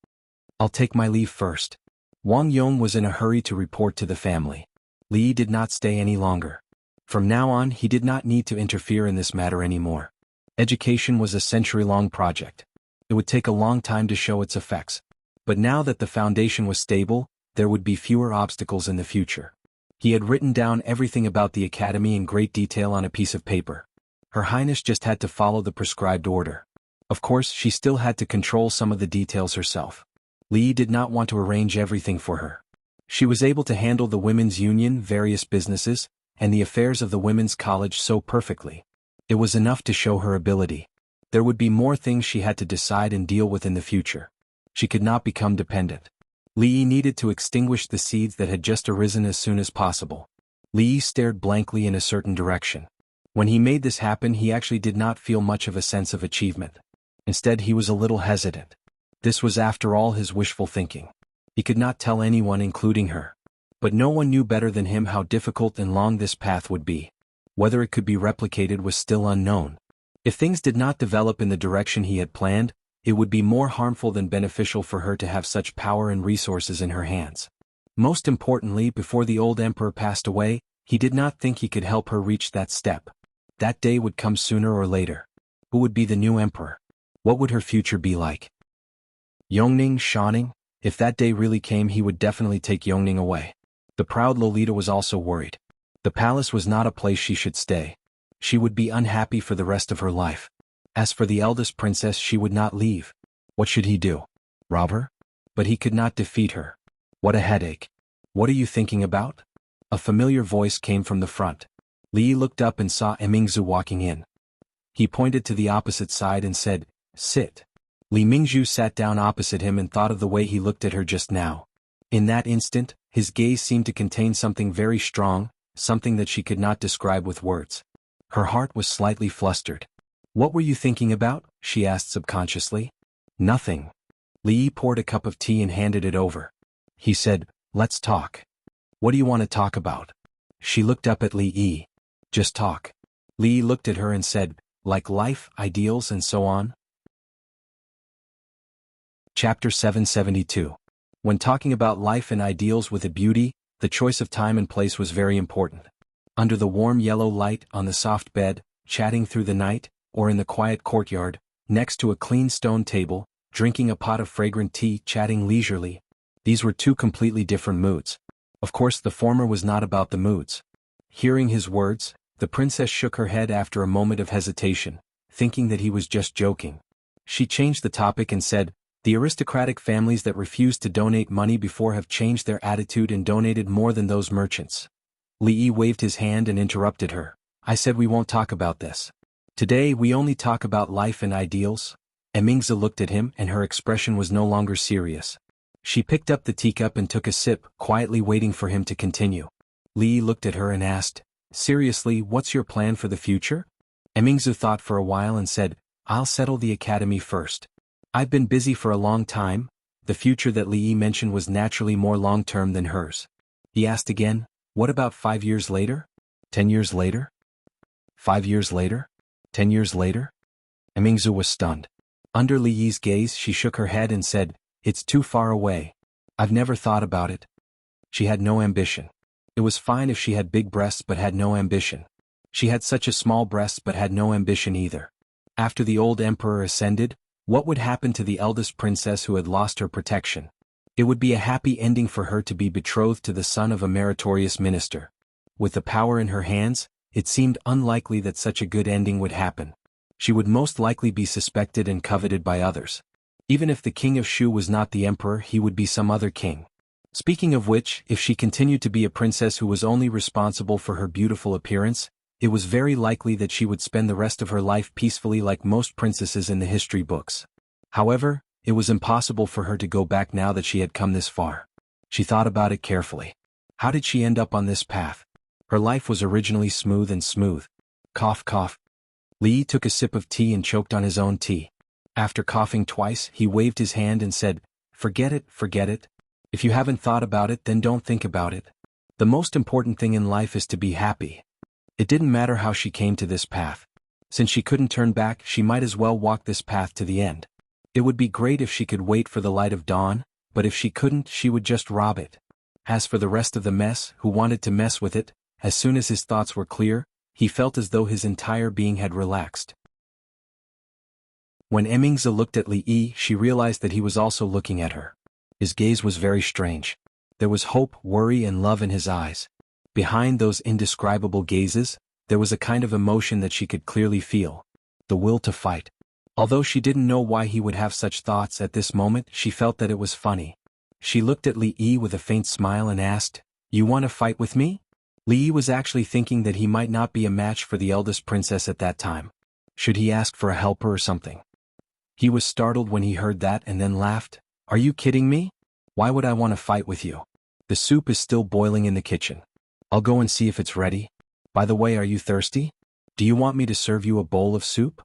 "I'll take my leave first." Wang Yong was in a hurry to report to the family. Li Yi did not stay any longer. From now on, he did not need to interfere in this matter anymore. Education was a century-long project. It would take a long time to show its effects. But now that the foundation was stable, there would be fewer obstacles in the future. He had written down everything about the academy in great detail on a piece of paper. Her Highness just had to follow the prescribed order. Of course, she still had to control some of the details herself. Li Yi did not want to arrange everything for her. She was able to handle the women's union, various businesses, and the affairs of the women's college so perfectly. It was enough to show her ability. There would be more things she had to decide and deal with in the future. She could not become dependent. Li Yi needed to extinguish the seeds that had just arisen as soon as possible. Li Yi stared blankly in a certain direction. When he made this happen, he actually did not feel much of a sense of achievement. Instead, he was a little hesitant. This was after all his wishful thinking. He could not tell anyone, including her. But no one knew better than him how difficult and long this path would be. Whether it could be replicated was still unknown. If things did not develop in the direction he had planned, it would be more harmful than beneficial for her to have such power and resources in her hands. Most importantly, before the old emperor passed away, he did not think he could help her reach that step. That day would come sooner or later. Who would be the new emperor? What would her future be like? Yongning, Xianning? If that day really came, he would definitely take Yongning away. The proud Lolita was also worried. The palace was not a place she should stay. She would be unhappy for the rest of her life. As for the eldest princess, she would not leave. What should he do? Rob her? But he could not defeat her. What a headache. What are you thinking about? A familiar voice came from the front. Li Yi looked up and saw Mingzu walking in. He pointed to the opposite side and said, "Sit." Li Mingzhu sat down opposite him and thought of the way he looked at her just now. In that instant, his gaze seemed to contain something very strong, something that she could not describe with words. Her heart was slightly flustered. "What were you thinking about?" she asked subconsciously. "Nothing." Li Yi poured a cup of tea and handed it over. He said, "Let's talk." "What do you want to talk about?" She looked up at Li Yi. "Just talk." Li Yi looked at her and said, "Like life, ideals and so on?" Chapter 772. When talking about life and ideals with a beauty, the choice of time and place was very important. Under the warm yellow light, on the soft bed, chatting through the night, or in the quiet courtyard, next to a clean stone table, drinking a pot of fragrant tea, chatting leisurely. These were two completely different moods. Of course, the former was not about the moods. Hearing his words, the princess shook her head after a moment of hesitation, thinking that he was just joking. She changed the topic and said, "The aristocratic families that refused to donate money before have changed their attitude and donated more than those merchants." Li Yi waved his hand and interrupted her. "I said we won't talk about this. Today we only talk about life and ideals." Mingzi looked at him and her expression was no longer serious. She picked up the teacup and took a sip, quietly waiting for him to continue. Li Yi looked at her and asked, "Seriously, what's your plan for the future?" Mingzi thought for a while and said, "I'll settle the academy first. I've been busy for a long time." The future that Li Yi mentioned was naturally more long-term than hers. He asked again, "What about 5 years later? 10 years later? 5 years later? 10 years later?" Mingzu was stunned. Under Li Yi's gaze, she shook her head and said, "It's too far away. I've never thought about it." She had no ambition. It was fine if she had big breasts but had no ambition. She had such a small breasts but had no ambition either. After the old emperor ascended, what would happen to the eldest princess who had lost her protection? It would be a happy ending for her to be betrothed to the son of a meritorious minister. With the power in her hands, it seemed unlikely that such a good ending would happen. She would most likely be suspected and coveted by others. Even if the king of Shu was not the emperor, he would be some other king. Speaking of which, if she continued to be a princess who was only responsible for her beautiful appearance, it was very likely that she would spend the rest of her life peacefully like most princesses in the history books. However, it was impossible for her to go back now that she had come this far. She thought about it carefully. How did she end up on this path? Her life was originally smooth. Cough, cough. Li Yi took a sip of tea and choked on his own tea. After coughing twice, he waved his hand and said, forget it. If you haven't thought about it, then don't think about it. The most important thing in life is to be happy." It didn't matter how she came to this path. Since she couldn't turn back, she might as well walk this path to the end. It would be great if she could wait for the light of dawn, but if she couldn't, she would just rob it. As for the rest of the mess, who wanted to mess with it, as soon as his thoughts were clear, he felt as though his entire being had relaxed. When Mingzi looked at Li Yi, she realized that he was also looking at her. His gaze was very strange. There was hope, worry, and love in his eyes. Behind those indescribable gazes, there was a kind of emotion that she could clearly feel. The will to fight. Although she didn't know why he would have such thoughts at this moment, she felt that it was funny. She looked at Li Yi with a faint smile and asked, "You want to fight with me?" Li Yi was actually thinking that he might not be a match for the eldest princess at that time. Should he ask for a helper or something? He was startled when he heard that and then laughed. "Are you kidding me? Why would I want to fight with you? The soup is still boiling in the kitchen. I'll go and see if it's ready. By the way, are you thirsty? Do you want me to serve you a bowl of soup?"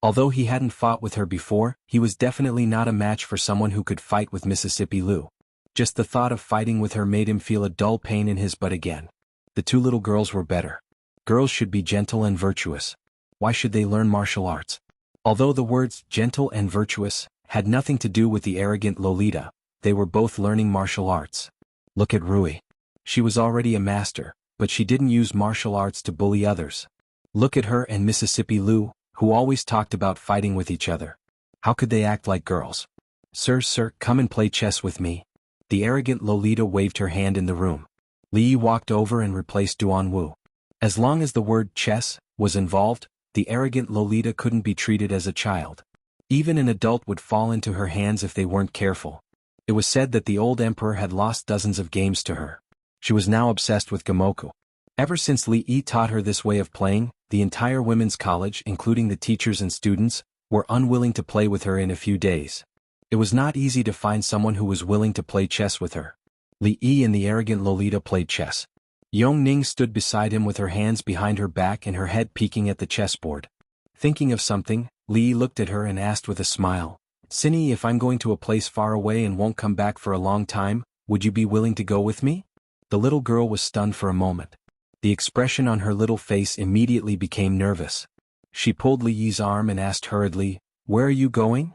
Although he hadn't fought with her before, he was definitely not a match for someone who could fight with Mississippi Lu. Just the thought of fighting with her made him feel a dull pain in his butt again. The two little girls were better. Girls should be gentle and virtuous. Why should they learn martial arts? Although the words gentle and virtuous had nothing to do with the arrogant Lolita, they were both learning martial arts. Look at Rui. She was already a master, but she didn't use martial arts to bully others. Look at her and Mississippi Lu, who always talked about fighting with each other. How could they act like girls? Sir, come and play chess with me." The arrogant Lolita waved her hand in the room. Li Yi walked over and replaced Duanwu. As long as the word chess was involved, the arrogant Lolita couldn't be treated as a child. Even an adult would fall into her hands if they weren't careful. It was said that the old emperor had lost dozens of games to her. She was now obsessed with Gamoku. Ever since Li Yi taught her this way of playing, the entire women's college, including the teachers and students, were unwilling to play with her in a few days. It was not easy to find someone who was willing to play chess with her. Li Yi and the arrogant Lolita played chess. Yong Ning stood beside him with her hands behind her back and her head peeking at the chessboard. Thinking of something, Li Yi looked at her and asked with a smile, "Cindy, if I'm going to a place far away and won't come back for a long time, would you be willing to go with me?" The little girl was stunned for a moment. The expression on her little face immediately became nervous. She pulled Li Yi's arm and asked hurriedly, "Where are you going?"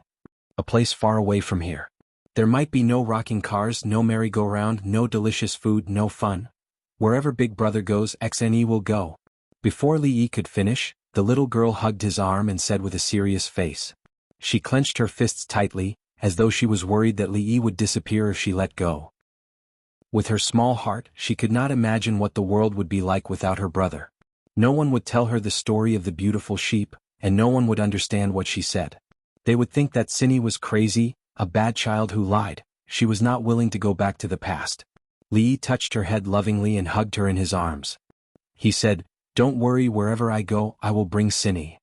"A place far away from here. There might be no rocking cars, no merry-go-round, no delicious food, no fun. Wherever Big Brother goes, XNE will go." Before Li Yi could finish, the little girl hugged his arm and said with a serious face. She clenched her fists tightly, as though she was worried that Li Yi would disappear if she let go. With her small heart, she could not imagine what the world would be like without her brother. No one would tell her the story of the beautiful sheep, and no one would understand what she said. They would think that Cindy was crazy, a bad child who lied. She was not willing to go back to the past. Li Yi touched her head lovingly and hugged her in his arms. He said, "Don't worry, wherever I go, I will bring Cindy."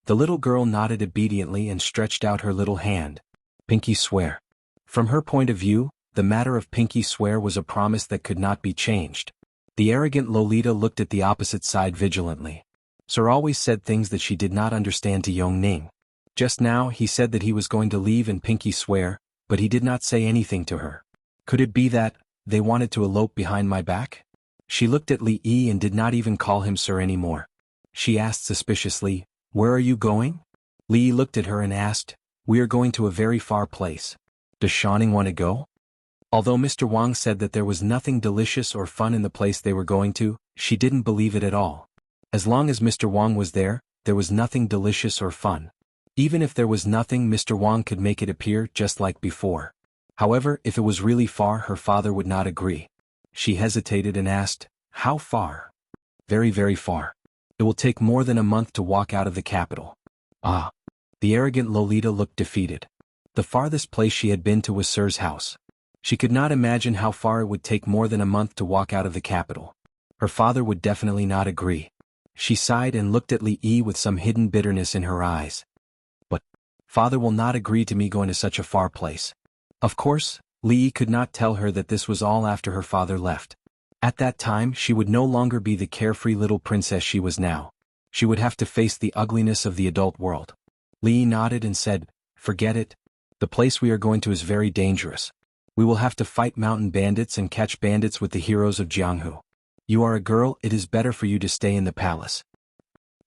The little girl nodded obediently and stretched out her little hand. Pinky swear. From her point of view, the matter of pinky swear was a promise that could not be changed. The arrogant Lolita looked at the opposite side vigilantly. Sir always said things that she did not understand to Yong Ning. Just now he said that he was going to leave and pinky swear, but he did not say anything to her. Could it be that they wanted to elope behind my back? She looked at Li Yi and did not even call him sir anymore. She asked suspiciously, "Where are you going?" Li Yi looked at her and asked, "We are going to a very far place. Does Xuanhuan want to go?" Although Mr. Wang said that there was nothing delicious or fun in the place they were going to, she didn't believe it at all. As long as Mr. Wang was there was nothing delicious or fun. Even if there was nothing, Mr. Wang could make it appear just like before. However, if it was really far, her father would not agree. She hesitated and asked, "How far?" "Very, very far. It will take more than a month to walk out of the capital." Ah. The arrogant Lolita looked defeated. The farthest place she had been to was Sir's house. She could not imagine how far it would take more than a month to walk out of the capital. Her father would definitely not agree. She sighed and looked at Li Yi with some hidden bitterness in her eyes. "But father will not agree to me going to such a far place." Of course, Li Yi could not tell her that this was all after her father left. At that time she would no longer be the carefree little princess she was now. She would have to face the ugliness of the adult world. Li Yi nodded and said, "Forget it. The place we are going to is very dangerous. We will have to fight mountain bandits and catch bandits with the heroes of Jianghu. You are a girl, it is better for you to stay in the palace."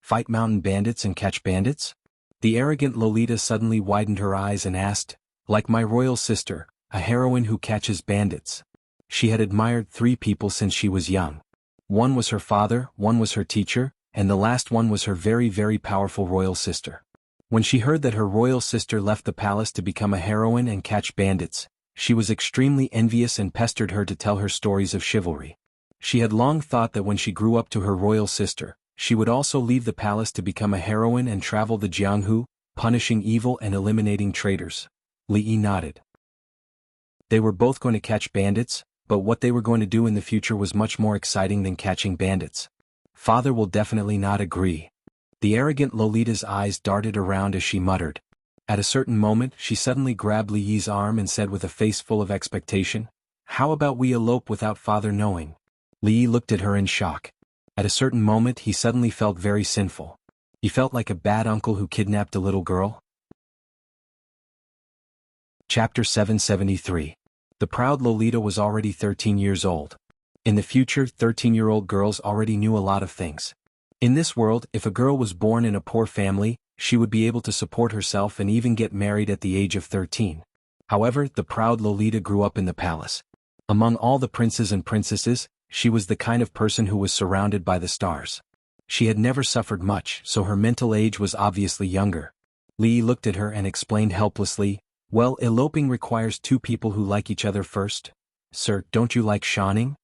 "Fight mountain bandits and catch bandits?" The arrogant Lolita suddenly widened her eyes and asked, "Like my royal sister, a heroine who catches bandits?" She had admired 3 people since she was young. One was her father, one was her teacher, and the last one was her very, very powerful royal sister. When she heard that her royal sister left the palace to become a heroine and catch bandits, she was extremely envious and pestered her to tell her stories of chivalry. She had long thought that when she grew up to her royal sister, she would also leave the palace to become a heroine and travel the Jianghu, punishing evil and eliminating traitors. Li Yi nodded. They were both going to catch bandits, but what they were going to do in the future was much more exciting than catching bandits. Father will definitely not agree. The arrogant Lolita's eyes darted around as she muttered. At a certain moment, she suddenly grabbed Li Yi's arm and said with a face full of expectation, "How about we elope without father knowing?" Li Yi looked at her in shock. At a certain moment he suddenly felt very sinful. He felt like a bad uncle who kidnapped a little girl. Chapter 773. The proud Lolita was already 13 years old. In the future, 13-year-old girls already knew a lot of things. In this world, if a girl was born in a poor family, she would be able to support herself and even get married at the age of 13. However, the proud Lolita grew up in the palace. Among all the princes and princesses, she was the kind of person who was surrounded by the stars. She had never suffered much, so her mental age was obviously younger. Li Yi looked at her and explained helplessly, "Well, eloping requires 2 people who like each other first. Sir, don't you like Xuanning?"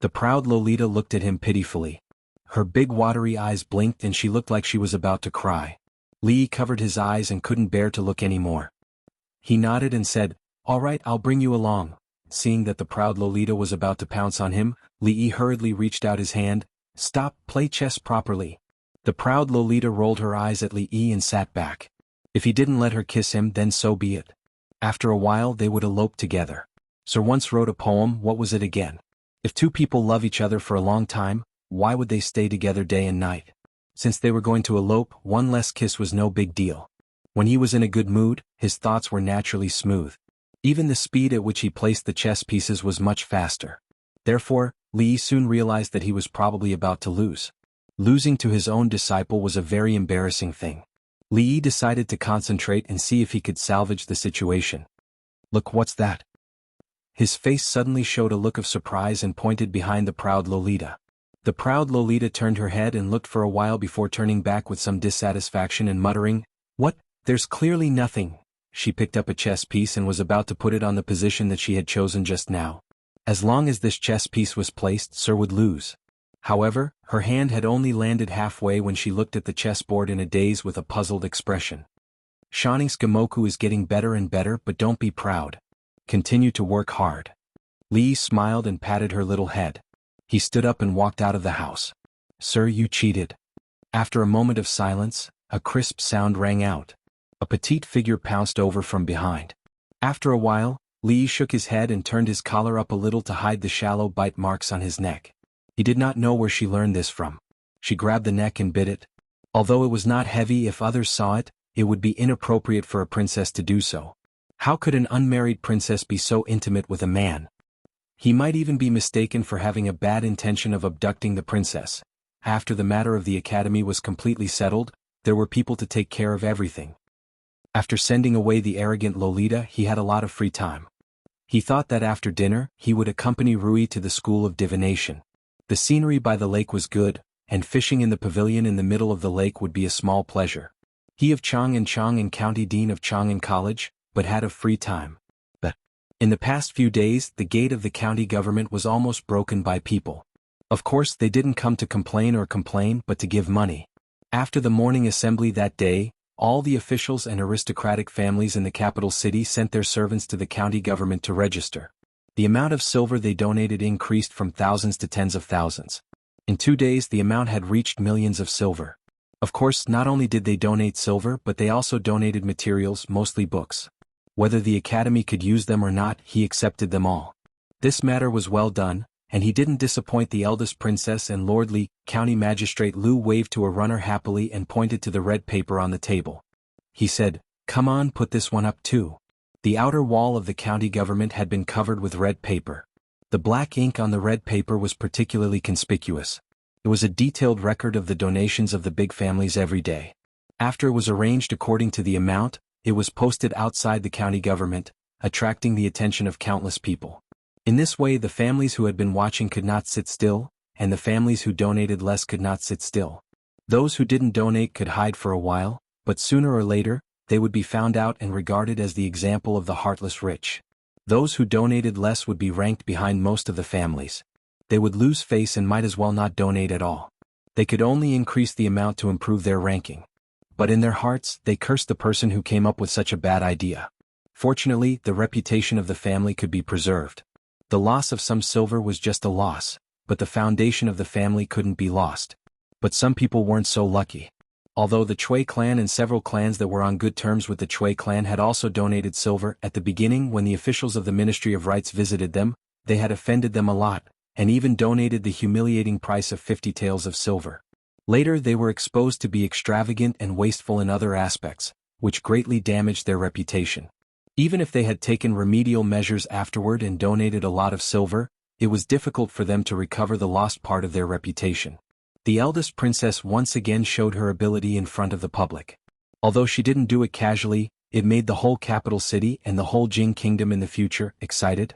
The proud Lolita looked at him pitifully. Her big watery eyes blinked and she looked like she was about to cry. Li covered his eyes and couldn't bear to look anymore. He nodded and said, "All right, I'll bring you along." Seeing that the proud Lolita was about to pounce on him, Li hurriedly reached out his hand. "Stop, play chess properly." The proud Lolita rolled her eyes at Li and sat back. If he didn't let her kiss him, then so be it. After a while they would elope together. Sir once wrote a poem, what was it again? If two people love each other for a long time, why would they stay together day and night? Since they were going to elope, one less kiss was no big deal. When he was in a good mood, his thoughts were naturally smooth. Even the speed at which he placed the chess pieces was much faster. Therefore, Li soon realized that he was probably about to lose. Losing to his own disciple was a very embarrassing thing. Li decided to concentrate and see if he could salvage the situation. "Look, what's that?" His face suddenly showed a look of surprise and pointed behind the proud Lolita. The proud Lolita turned her head and looked for a while before turning back with some dissatisfaction and muttering, "What? There's clearly nothing." She picked up a chess piece and was about to put it on the position that she had chosen just now. As long as this chess piece was placed, Sir would lose. However, her hand had only landed halfway when she looked at the chessboard in a daze with a puzzled expression. "Xianxia is getting better and better, but don't be proud. Continue to work hard." Li smiled and patted her little head. He stood up and walked out of the house. "Sir, you cheated." After a moment of silence, a crisp sound rang out. A petite figure pounced over from behind. After a while, Li shook his head and turned his collar up a little to hide the shallow bite marks on his neck. He did not know where she learned this from. She grabbed the neck and bit it. Although it was not heavy, if others saw it, it would be inappropriate for a princess to do so. How could an unmarried princess be so intimate with a man? He might even be mistaken for having a bad intention of abducting the princess. After the matter of the academy was completely settled, there were people to take care of everything. After sending away the arrogant Lolita, he had a lot of free time. He thought that after dinner, he would accompany Rui to the school of divination. The scenery by the lake was good, and fishing in the pavilion in the middle of the lake would be a small pleasure. He of Chang and County Dean of Chang'an College, but had a free time. But in the past few days, the gate of the county government was almost broken by people. Of course, they didn't come to complain, but to give money. After the morning assembly that day, all the officials and aristocratic families in the capital city sent their servants to the county government to register. The amount of silver they donated increased from thousands to tens of thousands. In 2 days the amount had reached millions of silver. Of course, not only did they donate silver, but they also donated materials, mostly books. Whether the academy could use them or not, he accepted them all. This matter was well done, and he didn't disappoint the eldest princess and Lord Li. County Magistrate Lu waved to a runner happily and pointed to the red paper on the table. He said, "Come on, put this one up too." The outer wall of the county government had been covered with red paper. The black ink on the red paper was particularly conspicuous. It was a detailed record of the donations of the big families every day. After it was arranged according to the amount, it was posted outside the county government, attracting the attention of countless people. In this way, the families who had been watching could not sit still, and the families who donated less could not sit still. Those who didn't donate could hide for a while, but sooner or later, they would be found out and regarded as the example of the heartless rich. Those who donated less would be ranked behind most of the families. They would lose face and might as well not donate at all. They could only increase the amount to improve their ranking. But in their hearts, they cursed the person who came up with such a bad idea. Fortunately, the reputation of the family could be preserved. The loss of some silver was just a loss, but the foundation of the family couldn't be lost. But some people weren't so lucky. Although the Chui clan and several clans that were on good terms with the Chui clan had also donated silver, at the beginning when the officials of the Ministry of Rights visited them, they had offended them a lot, and even donated the humiliating price of 50 taels of silver. Later they were exposed to be extravagant and wasteful in other aspects, which greatly damaged their reputation. Even if they had taken remedial measures afterward and donated a lot of silver, it was difficult for them to recover the lost part of their reputation. The eldest princess once again showed her ability in front of the public. Although she didn't do it casually, it made the whole capital city and the whole Jing kingdom in the future excited.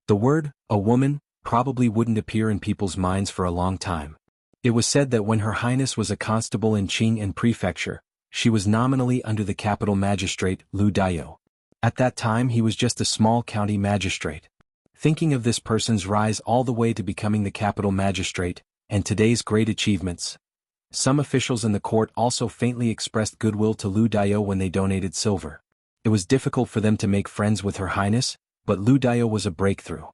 The word, a woman, probably wouldn't appear in people's minds for a long time. It was said that when Her Highness was a constable in Qing Prefecture, she was nominally under the capital magistrate, Lu Daiyou. At that time he was just a small county magistrate. thinking of this person's rise all the way to becoming the capital magistrate, and today's great achievements. Some officials in the court also faintly expressed goodwill to Lu Dao when they donated silver. It was difficult for them to make friends with Her Highness, but Lu Dao was a breakthrough.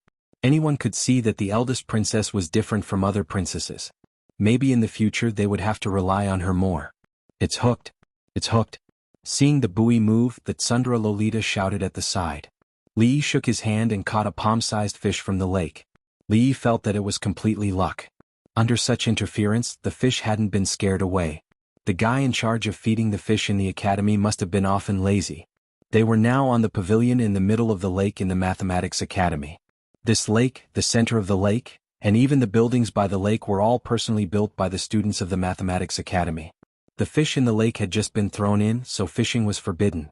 Anyone could see that the eldest princess was different from other princesses. Maybe in the future they would have to rely on her more. It's hooked. It's hooked. Seeing the buoy move, the Tsundra Lolita shouted at the side. Li Yi shook his hand and caught a palm-sized fish from the lake. Li Yi felt that it was completely luck. Under such interference, the fish hadn't been scared away. The guy in charge of feeding the fish in the academy must have been often lazy. They were now on the pavilion in the middle of the lake in the Mathematics Academy. This lake, the center of the lake, and even the buildings by the lake were all personally built by the students of the Mathematics Academy. The fish in the lake had just been thrown in, so fishing was forbidden.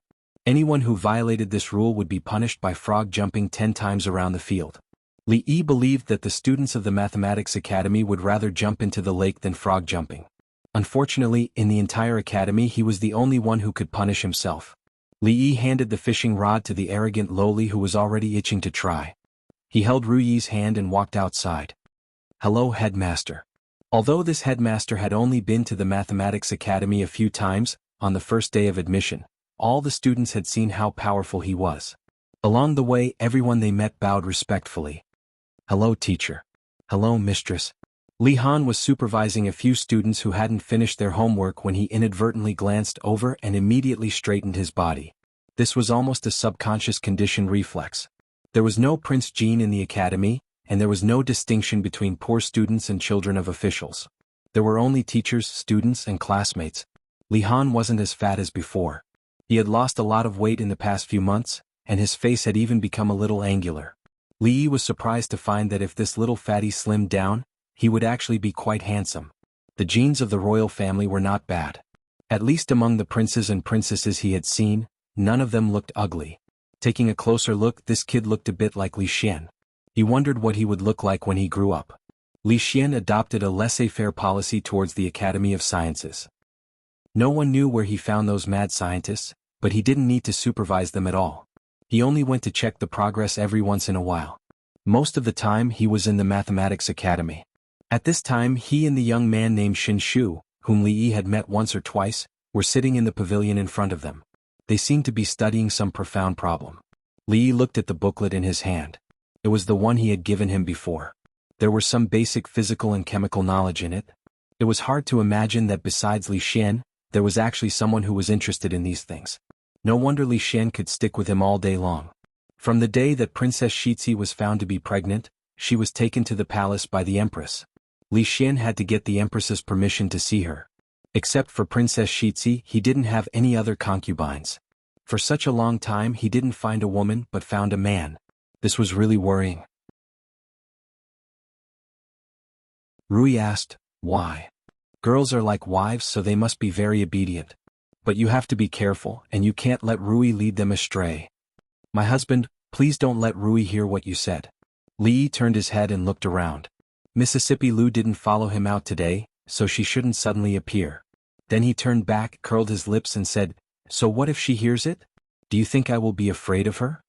Anyone who violated this rule would be punished by frog jumping 10 times around the field. Li Yi believed that the students of the Mathematics Academy would rather jump into the lake than frog jumping. Unfortunately, in the entire academy he was the only one who could punish himself. Li Yi handed the fishing rod to the arrogant lowly who was already itching to try. He held Ru Yi's hand and walked outside. "Hello, headmaster." Although this headmaster had only been to the Mathematics Academy a few times, on the first day of admission, all the students had seen how powerful he was. Along the way, everyone they met bowed respectfully. "Hello, teacher." "Hello, mistress." Li Han was supervising a few students who hadn't finished their homework when he inadvertently glanced over and immediately straightened his body. This was almost a subconscious conditioned reflex. There was no Prince Jean in the academy, and there was no distinction between poor students and children of officials. There were only teachers, students, and classmates. Li Han wasn't as fat as before. He had lost a lot of weight in the past few months, and his face had even become a little angular. Li Yi was surprised to find that if this little fatty slimmed down, he would actually be quite handsome. The genes of the royal family were not bad. At least among the princes and princesses he had seen, none of them looked ugly. Taking a closer look, this kid looked a bit like Li Xian. He wondered what he would look like when he grew up. Li Xian adopted a laissez-faire policy towards the Academy of Sciences. No one knew where he found those mad scientists, but he didn't need to supervise them at all. He only went to check the progress every once in a while. Most of the time he was in the Mathematics Academy. At this time he and the young man named Xin Shu, whom Li Yi had met once or twice, were sitting in the pavilion in front of them. They seemed to be studying some profound problem. Li Yi looked at the booklet in his hand. It was the one he had given him before. There were some basic physical and chemical knowledge in it. It was hard to imagine that besides Li Xian, there was actually someone who was interested in these things. No wonder Li Xian could stick with him all day long. From the day that Princess Shixi was found to be pregnant, she was taken to the palace by the Empress. Li Xian had to get the Empress's permission to see her. Except for Princess Shixi, he didn't have any other concubines. For such a long time he didn't find a woman but found a man. This was really worrying. Rui asked, "Why?" "Girls are like wives, so they must be very obedient. But you have to be careful, and you can't let Rui lead them astray." "My husband, please don't let Rui hear what you said." Li Yi turned his head and looked around. Mississippi Lu didn't follow him out today, so she shouldn't suddenly appear. Then he turned back, curled his lips and said, "So what if she hears it? Do you think I will be afraid of her?"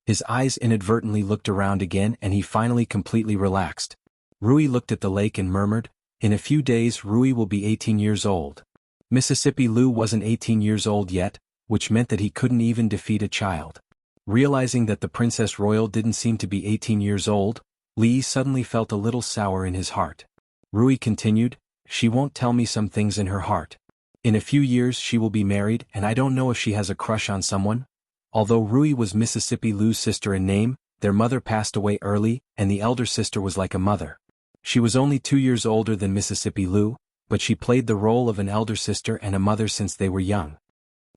His eyes inadvertently looked around again and he finally completely relaxed. Rui looked at the lake and murmured, "In a few days Rui will be 18 years old." Mississippi Lu wasn't 18 years old yet, which meant that he couldn't even defeat a child. Realizing that the Princess Royal didn't seem to be 18 years old, Li Yi suddenly felt a little sour in his heart. Rui continued, "She won't tell me some things in her heart. In a few years she will be married and I don't know if she has a crush on someone." Although Rui was Mississippi Lu's sister in name, their mother passed away early and the elder sister was like a mother. She was only 2 years older than Mississippi Lu, but she played the role of an elder sister and a mother since they were young.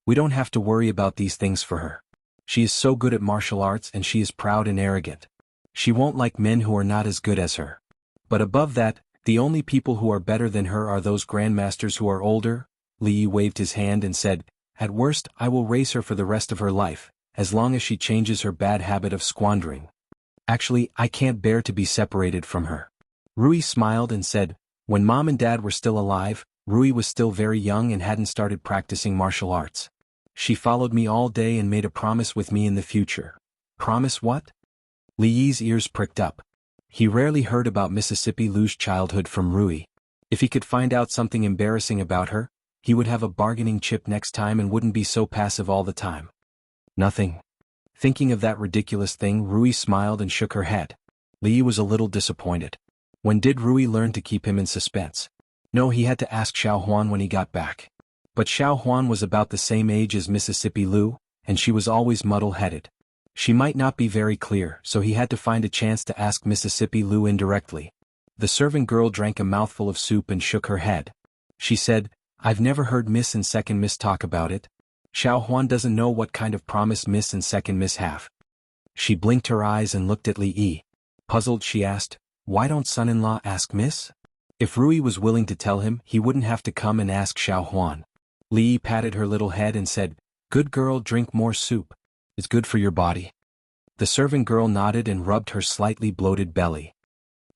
We don't have to worry about these things for her. She is so good at martial arts and she is proud and arrogant. She won't like men who are not as good as her. But above that, the only people who are better than her are those grandmasters who are older." Li Yi waved his hand and said, "At worst, I will raise her for the rest of her life, as long as she changes her bad habit of squandering. Actually, I can't bear to be separated from her." Rui smiled and said, "When Mom and Dad were still alive, Rui was still very young and hadn't started practicing martial arts. She followed me all day and made a promise with me in the future." "Promise what?" Li Yi's ears pricked up. He rarely heard about Mississippi Lu's childhood from Rui. If he could find out something embarrassing about her, he would have a bargaining chip next time and wouldn't be so passive all the time. Nothing. Thinking of that ridiculous thing, Rui smiled and shook her head. Li Yi was a little disappointed. When did Rui learn to keep him in suspense? No, he had to ask Xuanhuan when he got back. But Xuanhuan was about the same age as Mississippi Lu, and she was always muddle-headed. She might not be very clear, so he had to find a chance to ask Mississippi Lu indirectly. The servant girl drank a mouthful of soup and shook her head. She said, "I've never heard Miss and Second Miss talk about it. Xuanhuan doesn't know what kind of promise Miss and Second Miss have." She blinked her eyes and looked at Li Yi. Puzzled, she asked, "Why don't son-in-law ask Miss?" If Rui was willing to tell him, he wouldn't have to come and ask Xuanhuan. Li Yi patted her little head and said, "Good girl, drink more soup. It's good for your body." The servant girl nodded and rubbed her slightly bloated belly.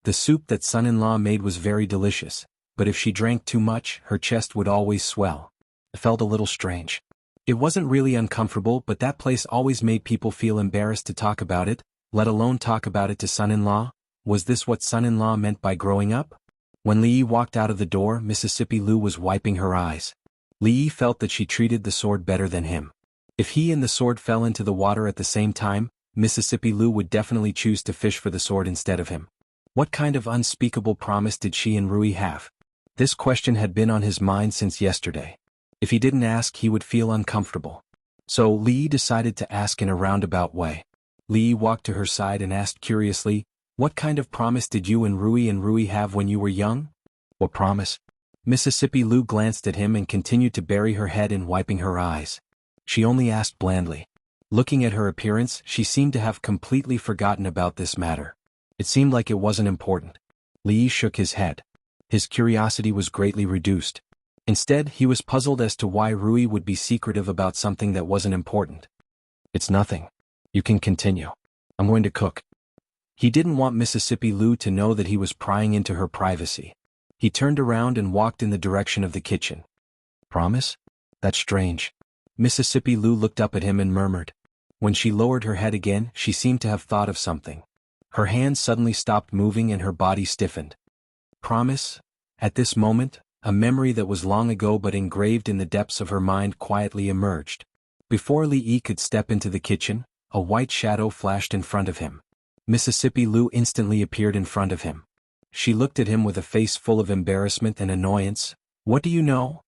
The soup that son-in-law made was very delicious, but if she drank too much, her chest would always swell. It felt a little strange. It wasn't really uncomfortable, but that place always made people feel embarrassed to talk about it, let alone talk about it to son-in-law. Was this what son-in-law meant by growing up? When Li Yi walked out of the door, Mississippi Lu was wiping her eyes. Li Yi felt that she treated the sword better than him. If he and the sword fell into the water at the same time, Mississippi Lu would definitely choose to fish for the sword instead of him. What kind of unspeakable promise did she and Rui have? This question had been on his mind since yesterday. If he didn't ask, he would feel uncomfortable. So Li Yi decided to ask in a roundabout way. Li Yi walked to her side and asked curiously, "What kind of promise did you and Rui have when you were young?" "What promise?" Mississippi Lu glanced at him and continued to bury her head in wiping her eyes. She only asked blandly. Looking at her appearance, she seemed to have completely forgotten about this matter. It seemed like it wasn't important. Li Yi shook his head. His curiosity was greatly reduced. Instead, he was puzzled as to why Rui would be secretive about something that wasn't important. "It's nothing. You can continue. I'm going to cook." He didn't want Mississippi Lu to know that he was prying into her privacy. He turned around and walked in the direction of the kitchen. "Promise? That's strange." Mississippi Lu looked up at him and murmured. When she lowered her head again, she seemed to have thought of something. Her hands suddenly stopped moving and her body stiffened. "Promise?" At this moment, a memory that was long ago but engraved in the depths of her mind quietly emerged. Before Li Yi could step into the kitchen, a white shadow flashed in front of him. Mississippi Lu instantly appeared in front of him. She looked at him with a face full of embarrassment and annoyance. "What do you know?"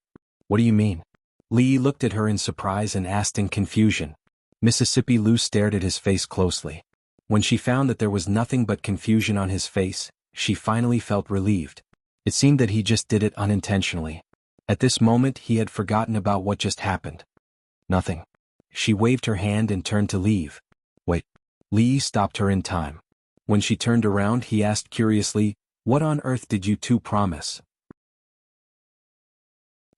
"What do you mean?" Li Yi looked at her in surprise and asked in confusion. Mississippi Lu stared at his face closely. When she found that there was nothing but confusion on his face, she finally felt relieved. It seemed that he just did it unintentionally. At this moment he had forgotten about what just happened. "Nothing." She waved her hand and turned to leave. "Wait." Li Yi stopped her in time. When she turned around, he asked curiously, "What on earth did you two promise?"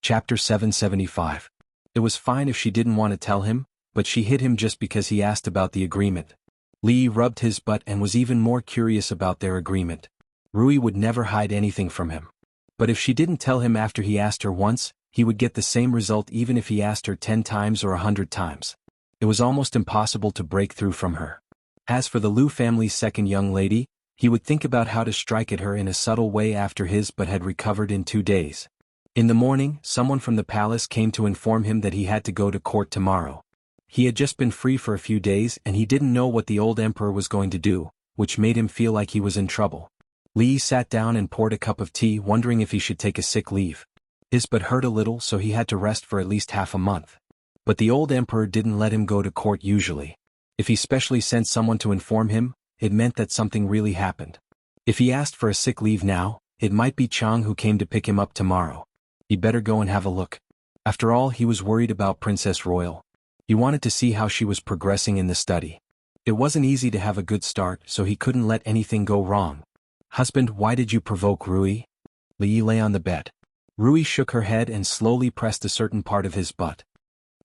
Chapter 775. It was fine if she didn't want to tell him, but she hid him just because he asked about the agreement. Li Yi rubbed his butt and was even more curious about their agreement. Rui would never hide anything from him. But if she didn't tell him after he asked her once, he would get the same result even if he asked her 10 times or 100 times. It was almost impossible to break through from her. As for the Lu family's second young lady, he would think about how to strike at her in a subtle way after his but had recovered in 2 days. In the morning, someone from the palace came to inform him that he had to go to court tomorrow. He had just been free for a few days and he didn't know what the old emperor was going to do, which made him feel like he was in trouble. Li Yi sat down and poured a cup of tea, wondering if he should take a sick leave. His butt hurt a little, so he had to rest for at least half a month. But the old emperor didn't let him go to court usually. If he specially sent someone to inform him, it meant that something really happened. If he asked for a sick leave now, it might be Chang who came to pick him up tomorrow. He better go and have a look. After all, he was worried about Princess Royal. He wanted to see how she was progressing in the study. It wasn't easy to have a good start, so he couldn't let anything go wrong. "Husband, why did you provoke Rui?" Li Yi lay on the bed. Rui shook her head and slowly pressed a certain part of his butt.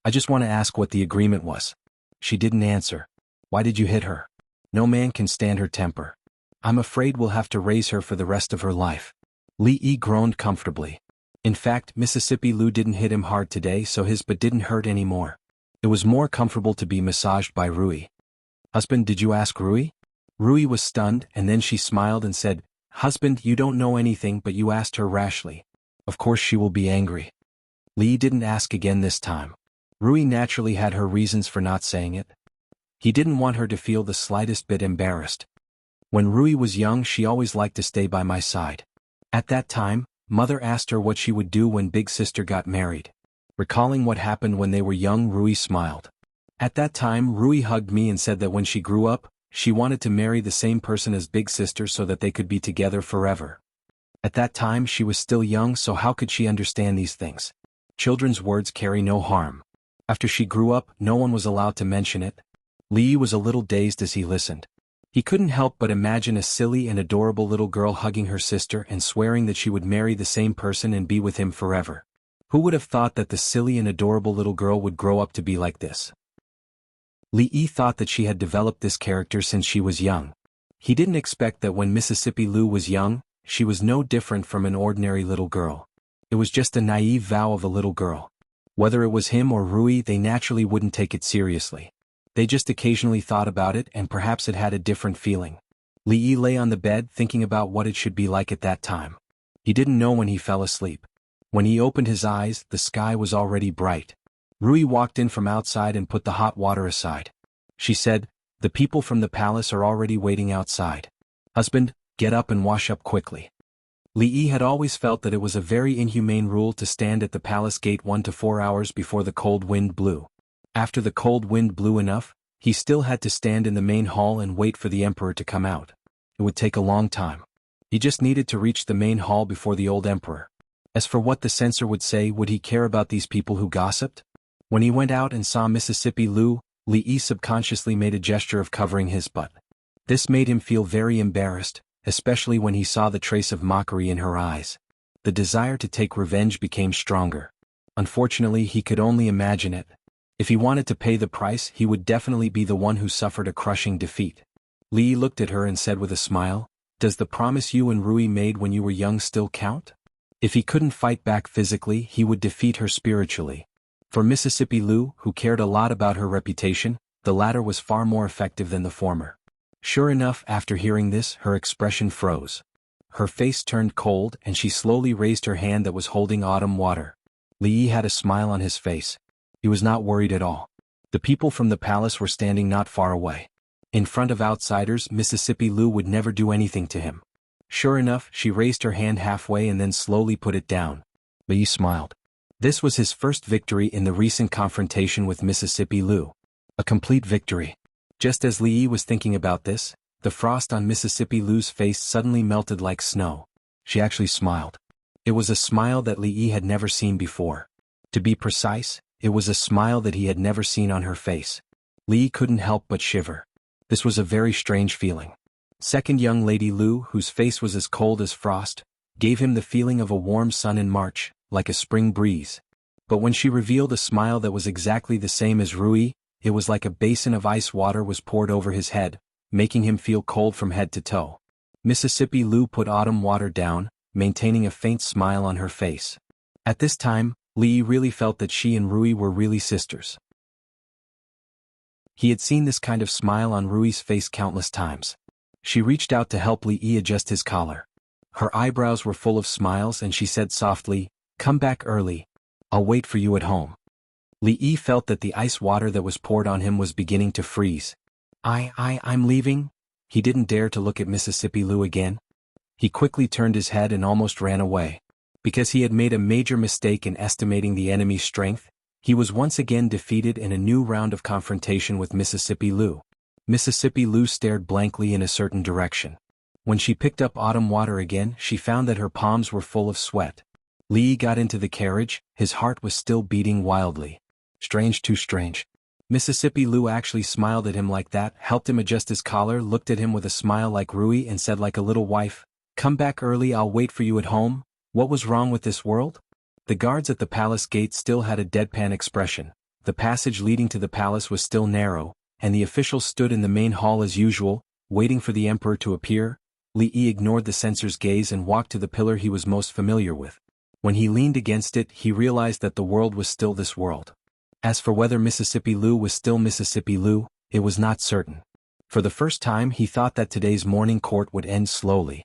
"I just want to ask what the agreement was." She didn't answer. "Why did you hit her?" "No man can stand her temper. I'm afraid we'll have to raise her for the rest of her life." Li Yi groaned comfortably. In fact, Mississippi Lu didn't hit him hard today, so his butt didn't hurt anymore. It was more comfortable to be massaged by Rui. "Husband, did you ask Rui?" Rui was stunned, and then she smiled and said, "Husband, you don't know anything, but you asked her rashly. Of course she will be angry." Li didn't ask again this time. Rui naturally had her reasons for not saying it. He didn't want her to feel the slightest bit embarrassed. When Rui was young, she always liked to stay by my side. At that time, Mother asked her what she would do when Big Sister got married. Recalling what happened when they were young, Rui smiled. At that time, Rui hugged me and said that when she grew up, she wanted to marry the same person as Big Sister so that they could be together forever. At that time she was still young, so how could she understand these things? Children's words carry no harm. After she grew up, no one was allowed to mention it. Li was a little dazed as he listened. He couldn't help but imagine a silly and adorable little girl hugging her sister and swearing that she would marry the same person and be with him forever. Who would have thought that the silly and adorable little girl would grow up to be like this? Li thought that she had developed this character since she was young. He didn't expect that when Mississippi Lu was young, she was no different from an ordinary little girl. It was just a naive vow of a little girl. Whether it was him or Rui, they naturally wouldn't take it seriously. They just occasionally thought about it, and perhaps it had a different feeling. Li lay on the bed thinking about what it should be like at that time. He didn't know when he fell asleep. When he opened his eyes, the sky was already bright. Rui walked in from outside and put the hot water aside. She said, "The people from the palace are already waiting outside. Husband, get up and wash up quickly." Li had always felt that it was a very inhumane rule to stand at the palace gate 1 to 4 hours before the cold wind blew. After the cold wind blew enough, he still had to stand in the main hall and wait for the emperor to come out. It would take a long time. He just needed to reach the main hall before the old emperor. As for what the censor would say, would he care about these people who gossiped? When he went out and saw Mississippi Lu, Li subconsciously made a gesture of covering his butt. This made him feel very embarrassed, especially when he saw the trace of mockery in her eyes. The desire to take revenge became stronger. Unfortunately, he could only imagine it. If he wanted to pay the price, he would definitely be the one who suffered a crushing defeat. Li looked at her and said with a smile, "Does the promise you and Rui made when you were young still count?" If he couldn't fight back physically, he would defeat her spiritually. For Mississippi Lu, who cared a lot about her reputation, the latter was far more effective than the former. Sure enough, after hearing this, her expression froze. Her face turned cold, and she slowly raised her hand that was holding autumn water. Li had a smile on his face. He was not worried at all. The people from the palace were standing not far away. In front of outsiders, Mississippi Lu would never do anything to him. Sure enough, she raised her hand halfway and then slowly put it down. Li smiled. This was his first victory in the recent confrontation with Mississippi Lu. A complete victory. Just as Li was thinking about this, the frost on Mississippi Lu's face suddenly melted like snow. She actually smiled. It was a smile that Li had never seen before. To be precise, it was a smile that he had never seen on her face. Li couldn't help but shiver. This was a very strange feeling. Second young lady Lu, whose face was as cold as frost, gave him the feeling of a warm sun in March, like a spring breeze. But when she revealed a smile that was exactly the same as Rui, it was like a basin of ice water was poured over his head, making him feel cold from head to toe. Mississippi Lu put autumn water down, maintaining a faint smile on her face. At this time, Li really felt that she and Rui were really sisters. He had seen this kind of smile on Rui's face countless times. She reached out to help Li adjust his collar. Her eyebrows were full of smiles and she said softly, "Come back early. I'll wait for you at home." Li felt that the ice water that was poured on him was beginning to freeze. I'm leaving?" He didn't dare to look at Mississippi Lu again. He quickly turned his head and almost ran away. Because he had made a major mistake in estimating the enemy's strength, he was once again defeated in a new round of confrontation with Mississippi Lu. Mississippi Lu stared blankly in a certain direction. When she picked up autumn water again, she found that her palms were full of sweat. Li got into the carriage, his heart was still beating wildly. Strange, too strange. Mississippi Lu actually smiled at him like that, helped him adjust his collar, looked at him with a smile like Rui and said like a little wife, "Come back early, I'll wait for you at home." What was wrong with this world? The guards at the palace gate still had a deadpan expression. The passage leading to the palace was still narrow, and the officials stood in the main hall as usual, waiting for the emperor to appear. Li ignored the censor's gaze and walked to the pillar he was most familiar with. When he leaned against it, he realized that the world was still this world. As for whether Mississippi Lu was still Mississippi Lu, it was not certain. For the first time he thought that today's morning court would end slowly.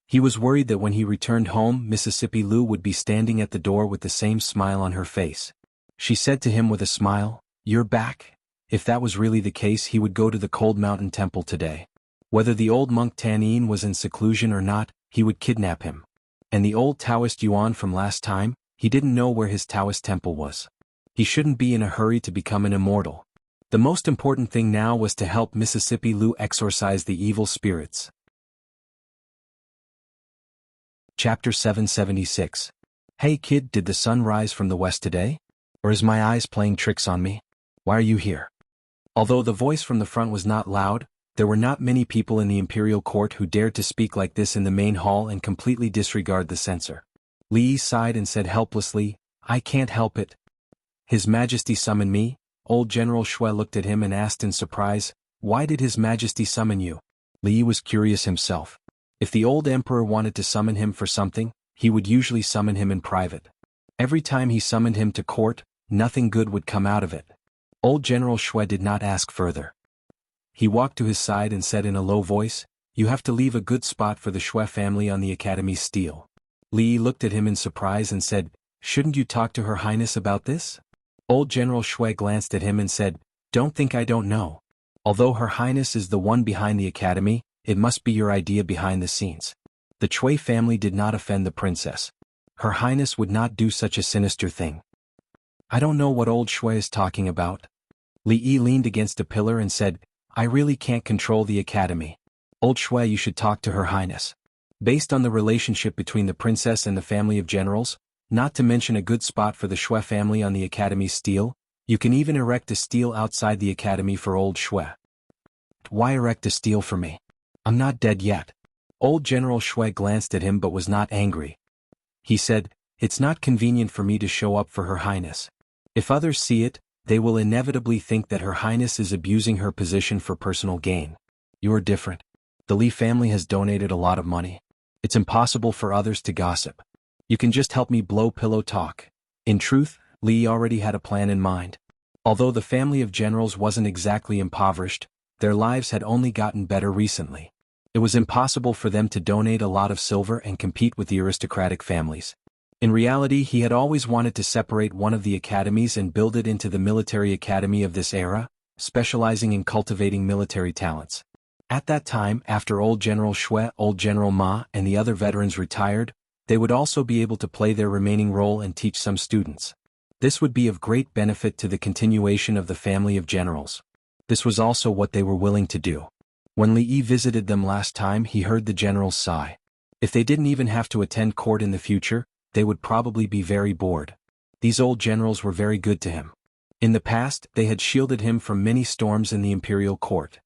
He was worried that when he returned home, Mississippi Lu would be standing at the door with the same smile on her face. She said to him with a smile, "You're back?" If that was really the case, he would go to the Cold Mountain Temple today. Whether the old monk Tanin was in seclusion or not, he would kidnap him. And the old Taoist Yuan from last time, he didn't know where his Taoist temple was. He shouldn't be in a hurry to become an immortal. The most important thing now was to help Mississippi Lu exorcise the evil spirits. Chapter 776. Hey kid, did the sun rise from the west today? Or is my eyes playing tricks on me? Why are you here? Although the voice from the front was not loud, there were not many people in the imperial court who dared to speak like this in the main hall and completely disregard the censor. Li Yi sighed and said helplessly, "I can't help it. His Majesty summoned me." Old General Xue looked at him and asked in surprise, "Why did His Majesty summon you?" Li Yi was curious himself. If the old emperor wanted to summon him for something, he would usually summon him in private. Every time he summoned him to court, nothing good would come out of it. Old General Xue did not ask further. He walked to his side and said in a low voice, "You have to leave a good spot for the Xue family on the Academy's stele." Li Yi looked at him in surprise and said, "Shouldn't you talk to Her Highness about this?" Old General Xue glanced at him and said, "Don't think I don't know. Although Her Highness is the one behind the Academy, it must be your idea behind the scenes." The Chui family did not offend the princess. Her Highness would not do such a sinister thing. "I don't know what old Xue is talking about." Li Yi leaned against a pillar and said, "I really can't control the Academy. Old Xue, you should talk to Her Highness. Based on the relationship between the princess and the family of generals, not to mention a good spot for the Xue family on the Academy's stele, you can even erect a stele outside the Academy for old Xue." "Why erect a stele for me? I'm not dead yet." Old General Xue glanced at him but was not angry. He said, "It's not convenient for me to show up for Her Highness. If others see it, they will inevitably think that Her Highness is abusing her position for personal gain. You're different. The Li family has donated a lot of money. It's impossible for others to gossip. You can just help me blow pillow talk." In truth, Li already had a plan in mind. Although the family of generals wasn't exactly impoverished, their lives had only gotten better recently. It was impossible for them to donate a lot of silver and compete with the aristocratic families. In reality, he had always wanted to separate one of the academies and build it into the military academy of this era, specializing in cultivating military talents. At that time, after old General Xue, old General Ma, and the other veterans retired, they would also be able to play their remaining role and teach some students. This would be of great benefit to the continuation of the family of generals. This was also what they were willing to do. When Li Yi visited them last time, he heard the generals sigh. If they didn't even have to attend court in the future, they would probably be very bored. These old generals were very good to him. In the past, they had shielded him from many storms in the imperial court.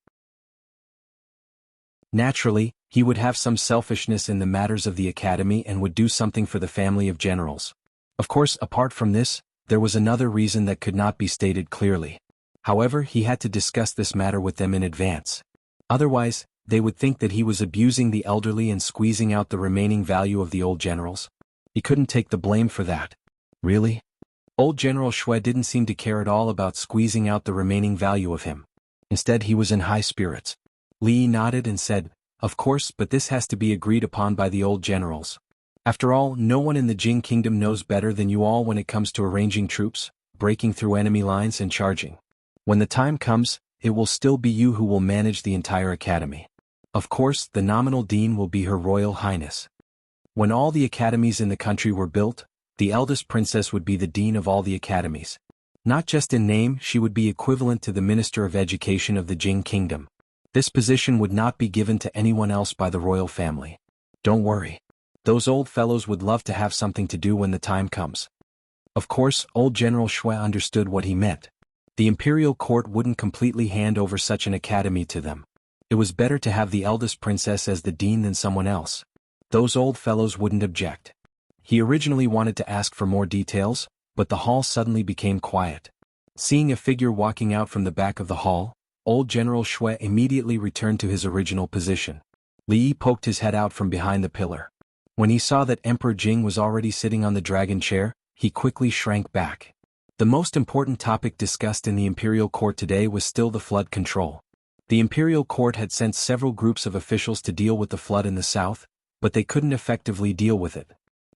Naturally, he would have some selfishness in the matters of the academy and would do something for the family of generals. Of course, apart from this, there was another reason that could not be stated clearly. However, he had to discuss this matter with them in advance. Otherwise, they would think that he was abusing the elderly and squeezing out the remaining value of the old generals. He couldn't take the blame for that. Really? Old General Xue didn't seem to care at all about squeezing out the remaining value of him. Instead, he was in high spirits. Li Yi nodded and said, "Of course, but this has to be agreed upon by the old generals. After all, no one in the Jing Kingdom knows better than you all when it comes to arranging troops, breaking through enemy lines and charging. When the time comes, it will still be you who will manage the entire academy. Of course, the nominal dean will be Her Royal Highness. When all the academies in the country were built, the eldest princess would be the dean of all the academies. Not just in name, she would be equivalent to the Minister of Education of the Jing Kingdom. This position would not be given to anyone else by the royal family. Don't worry. Those old fellows would love to have something to do when the time comes." Of course, old General Xue understood what he meant. The imperial court wouldn't completely hand over such an academy to them. It was better to have the eldest princess as the dean than someone else. Those old fellows wouldn't object. He originally wanted to ask for more details, but the hall suddenly became quiet. Seeing a figure walking out from the back of the hall, old General Xue immediately returned to his original position. Li Yi poked his head out from behind the pillar. When he saw that Emperor Jing was already sitting on the dragon chair, he quickly shrank back. The most important topic discussed in the imperial court today was still the flood control. The imperial court had sent several groups of officials to deal with the flood in the south, but they couldn't effectively deal with it.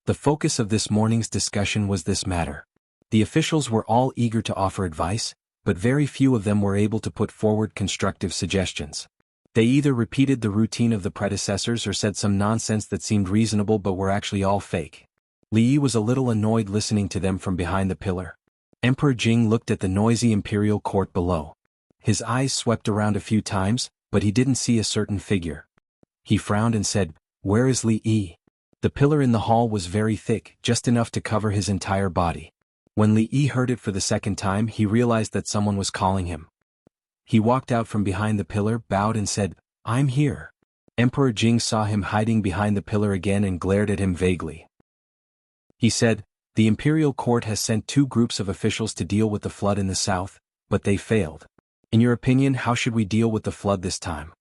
The focus of this morning's discussion was this matter. The officials were all eager to offer advice, but very few of them were able to put forward constructive suggestions. They either repeated the routine of the predecessors or said some nonsense that seemed reasonable but were actually all fake. Li Yi was a little annoyed listening to them from behind the pillar. Emperor Jing looked at the noisy imperial court below. His eyes swept around a few times, but he didn't see a certain figure. He frowned and said, "Where is Li Yi?" The pillar in the hall was very thick, just enough to cover his entire body. When Li Yi heard it for the second time, he realized that someone was calling him. He walked out from behind the pillar, bowed and said, "I'm here." Emperor Jing saw him hiding behind the pillar again and glared at him vaguely. He said, "The imperial court has sent 2 groups of officials to deal with the flood in the south, but they failed. In your opinion, how should we deal with the flood this time?"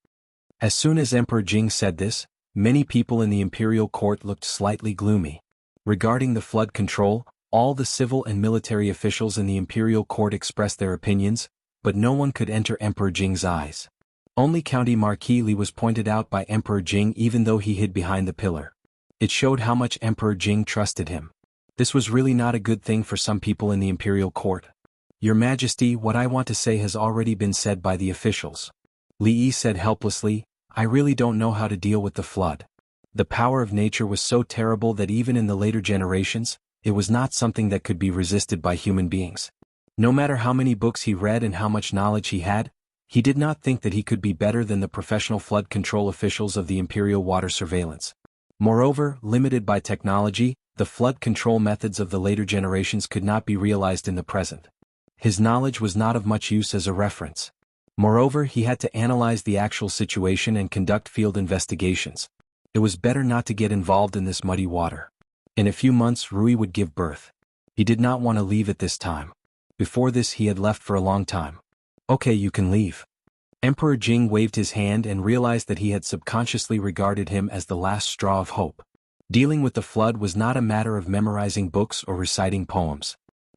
As soon as Emperor Jing said this, many people in the imperial court looked slightly gloomy. Regarding the flood control, all the civil and military officials in the imperial court expressed their opinions, but no one could enter Emperor Jing's eyes. Only County Marquis Li was pointed out by Emperor Jing even though he hid behind the pillar. It showed how much Emperor Jing trusted him. This was really not a good thing for some people in the imperial court. "Your Majesty, what I want to say has already been said by the officials." Li Yi said helplessly, "I really don't know how to deal with the flood. The power of nature was so terrible that even in the later generations, it was not something that could be resisted by human beings. No matter how many books he read and how much knowledge he had, he did not think that he could be better than the professional flood control officials of the imperial water surveillance. Moreover, limited by technology, the flood control methods of the later generations could not be realized in the present. His knowledge was not of much use as a reference. Moreover, he had to analyze the actual situation and conduct field investigations. It was better not to get involved in this muddy water. In a few months Rui would give birth. He did not want to leave at this time. Before this he had left for a long time. "Okay, you can leave." Emperor Jing waved his hand and realized that he had subconsciously regarded him as the last straw of hope. Dealing with the flood was not a matter of memorizing books or reciting poems.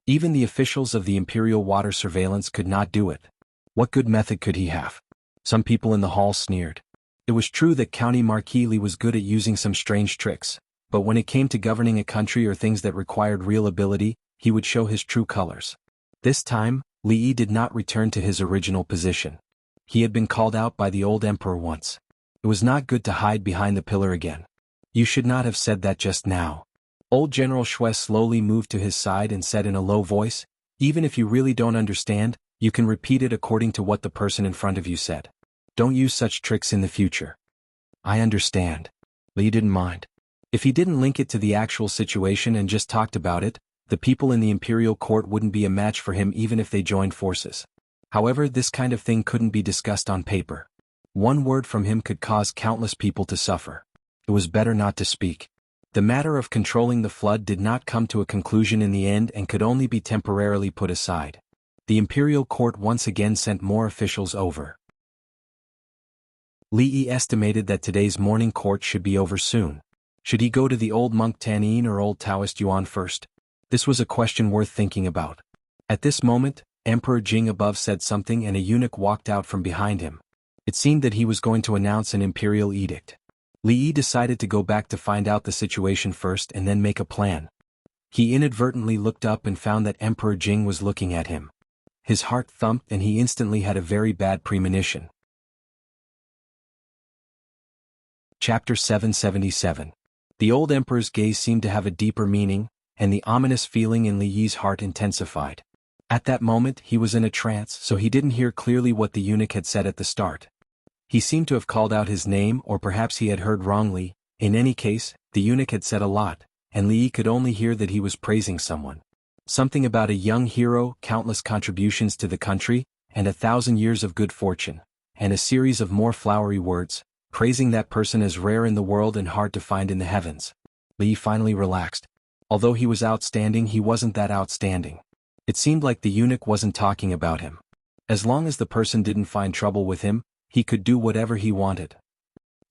Even the officials of the imperial water surveillance could not do it. What good method could he have? Some people in the hall sneered. It was true that County Marquis Li was good at using some strange tricks, but when it came to governing a country or things that required real ability, he would show his true colors. This time, Li Yi did not return to his original position. He had been called out by the old emperor once. It was not good to hide behind the pillar again. "You should not have said that just now." Old General Shui slowly moved to his side and said in a low voice, "Even if you really don't understand, you can repeat it according to what the person in front of you said. Don't use such tricks in the future." "I understand." Li didn't mind. If he didn't link it to the actual situation and just talked about it, the people in the imperial court wouldn't be a match for him even if they joined forces. However, this kind of thing couldn't be discussed on paper. One word from him could cause countless people to suffer. It was better not to speak. The matter of controlling the flood did not come to a conclusion in the end and could only be temporarily put aside. The imperial court once again sent more officials over. Li Yi estimated that today's morning court should be over soon. Should he go to the old monk Tanin or old Taoist Yuan first? This was a question worth thinking about. At this moment, Emperor Jing above said something and a eunuch walked out from behind him. It seemed that he was going to announce an imperial edict. Li Yi decided to go back to find out the situation first and then make a plan. He inadvertently looked up and found that Emperor Jing was looking at him. His heart thumped and he instantly had a very bad premonition. Chapter 777. The old emperor's gaze seemed to have a deeper meaning, and the ominous feeling in Li Yi's heart intensified. At that moment he was in a trance, so he didn't hear clearly what the eunuch had said at the start. He seemed to have called out his name, or perhaps he had heard wrongly. In any case, the eunuch had said a lot, and Li Yi could only hear that he was praising someone. Something about a young hero, countless contributions to the country, and 1,000 years of good fortune, and a series of more flowery words, praising that person as rare in the world and hard to find in the heavens. Li Yi finally relaxed. Although he was outstanding, he wasn't that outstanding. It seemed like the eunuch wasn't talking about him. As long as the person didn't find trouble with him, he could do whatever he wanted.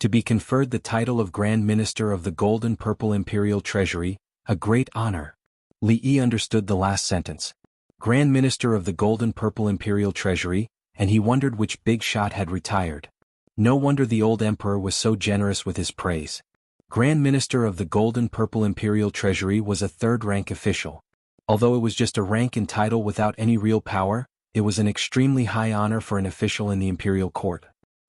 To be conferred the title of Grand Minister of the Golden Purple Imperial Treasury, a great honor. Li Yi understood the last sentence. Grand Minister of the Golden Purple Imperial Treasury, and he wondered which big shot had retired. No wonder the old emperor was so generous with his praise. Grand Minister of the Golden Purple Imperial Treasury was a third-rank official. Although it was just a rank and title without any real power, it was an extremely high honor for an official in the imperial court.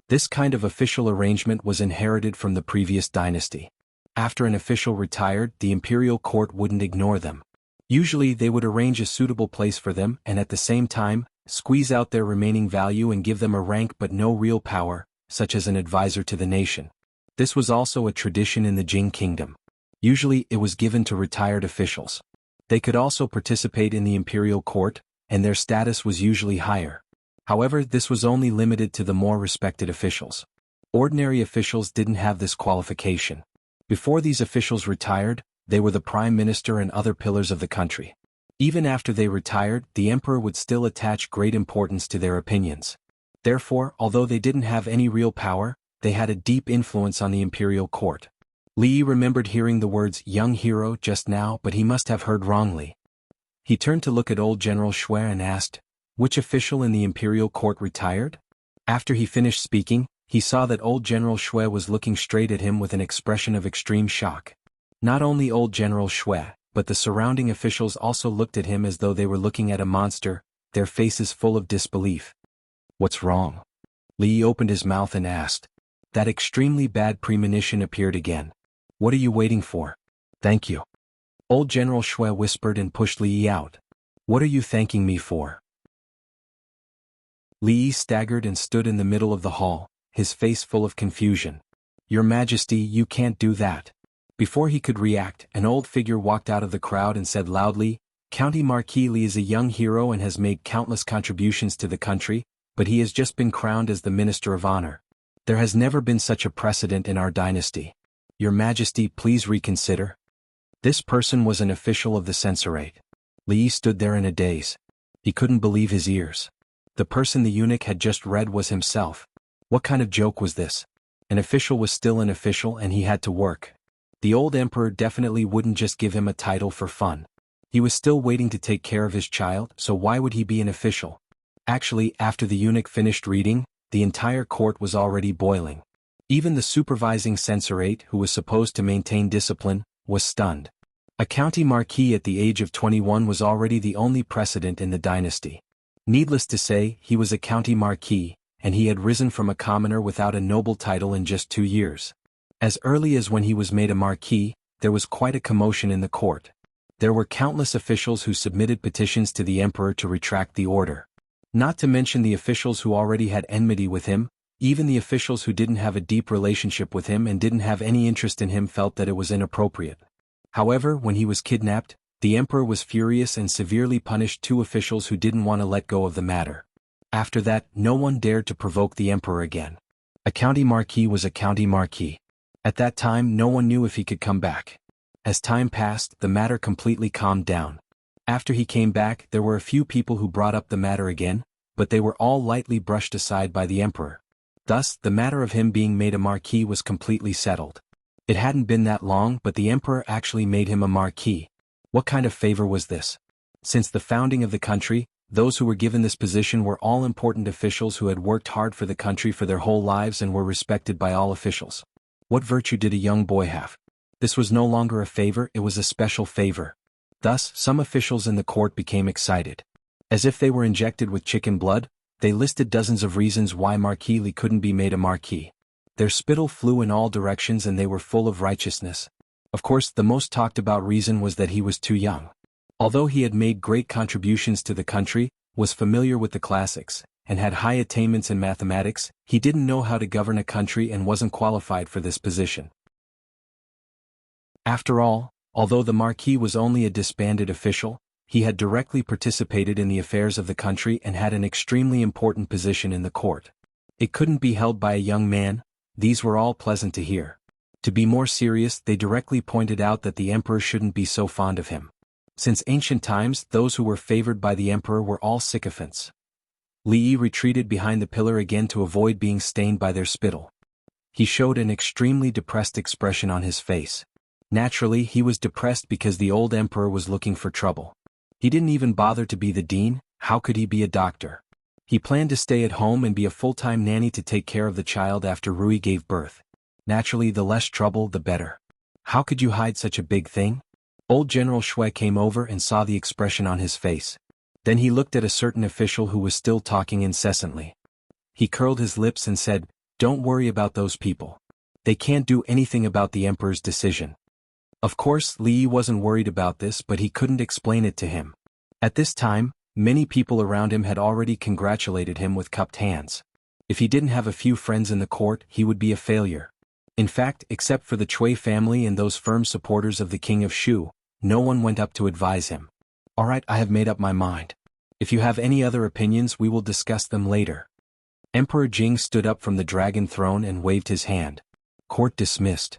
This kind of official arrangement was inherited from the previous dynasty. After an official retired, the imperial court wouldn't ignore them. Usually they would arrange a suitable place for them and at the same time, squeeze out their remaining value and give them a rank but no real power, such as an advisor to the nation. This was also a tradition in the Jing kingdom. Usually it was given to retired officials. They could also participate in the imperial court, and their status was usually higher. However, this was only limited to the more respected officials. Ordinary officials didn't have this qualification. Before these officials retired, they were the prime minister and other pillars of the country. Even after they retired, the emperor would still attach great importance to their opinions. Therefore, although they didn't have any real power, they had a deep influence on the imperial court. Li Yi remembered hearing the words young hero just now, but he must have heard wrongly. He turned to look at old General Xue and asked, which official in the imperial court retired? After he finished speaking, he saw that old General Xue was looking straight at him with an expression of extreme shock. Not only old General Xue, but the surrounding officials also looked at him as though they were looking at a monster, their faces full of disbelief. What's wrong? Li Yi opened his mouth and asked. That extremely bad premonition appeared again. What are you waiting for? Thank you. Old General Xue whispered and pushed Li Yi out. What are you thanking me for? Li Yi staggered and stood in the middle of the hall, his face full of confusion. Your Majesty, you can't do that. Before he could react, an old figure walked out of the crowd and said loudly, County Marquis Li is a young hero and has made countless contributions to the country, but he has just been crowned as the Minister of Honor. There has never been such a precedent in our dynasty. Your Majesty, please reconsider. This person was an official of the censorate. Li Yi stood there in a daze. He couldn't believe his ears. The person the eunuch had just read was himself. What kind of joke was this? An official was still an official and he had to work. The old emperor definitely wouldn't just give him a title for fun. He was still waiting to take care of his child, so why would he be an official? Actually, after the eunuch finished reading, the entire court was already boiling. Even the supervising censorate, who was supposed to maintain discipline, was stunned. A county marquis at the age of 21 was already the only precedent in the dynasty. Needless to say, he was a county marquis, and he had risen from a commoner without a noble title in just 2 years. As early as when he was made a marquis, there was quite a commotion in the court. There were countless officials who submitted petitions to the emperor to retract the order. Not to mention the officials who already had enmity with him. Even the officials who didn't have a deep relationship with him and didn't have any interest in him felt that it was inappropriate. However, when he was kidnapped, the emperor was furious and severely punished 2 officials who didn't want to let go of the matter. After that, no one dared to provoke the emperor again. A county marquis was a county marquis. At that time, no one knew if he could come back. As time passed, the matter completely calmed down. After he came back, there were a few people who brought up the matter again, but they were all lightly brushed aside by the emperor. Thus, the matter of him being made a marquis was completely settled. It hadn't been that long, but the emperor actually made him a marquis. What kind of favor was this? Since the founding of the country, those who were given this position were all important officials who had worked hard for the country for their whole lives and were respected by all officials. What virtue did a young boy have? This was no longer a favor, it was a special favor. Thus, some officials in the court became excited. As if they were injected with chicken blood, they listed dozens of reasons why Marquis Li couldn't be made a marquis. Their spittle flew in all directions and they were full of righteousness. Of course, the most talked about reason was that he was too young. Although he had made great contributions to the country, was familiar with the classics, and had high attainments in mathematics, he didn't know how to govern a country and wasn't qualified for this position. After all, although the Marquis was only a disbanded official, he had directly participated in the affairs of the country and had an extremely important position in the court. It couldn't be held by a young man. These were all pleasant to hear. To be more serious, they directly pointed out that the emperor shouldn't be so fond of him. Since ancient times, those who were favored by the emperor were all sycophants. Li Yi retreated behind the pillar again to avoid being stained by their spittle. He showed an extremely depressed expression on his face. Naturally, he was depressed because the old emperor was looking for trouble. He didn't even bother to be the dean. How could he be a doctor? He planned to stay at home and be a full-time nanny to take care of the child after Rui gave birth. Naturally, the less trouble, the better. How could you hide such a big thing? Old General Shui came over and saw the expression on his face. Then he looked at a certain official who was still talking incessantly. He curled his lips and said, "Don't worry about those people. They can't do anything about the emperor's decision." Of course, Li Yi wasn't worried about this, but he couldn't explain it to him. At this time, many people around him had already congratulated him with cupped hands. If he didn't have a few friends in the court, he would be a failure. In fact, except for the Cui family and those firm supporters of the king of Shu, no one went up to advise him. "Alright, I have made up my mind. If you have any other opinions, we will discuss them later." Emperor Jing stood up from the dragon throne and waved his hand. Court dismissed.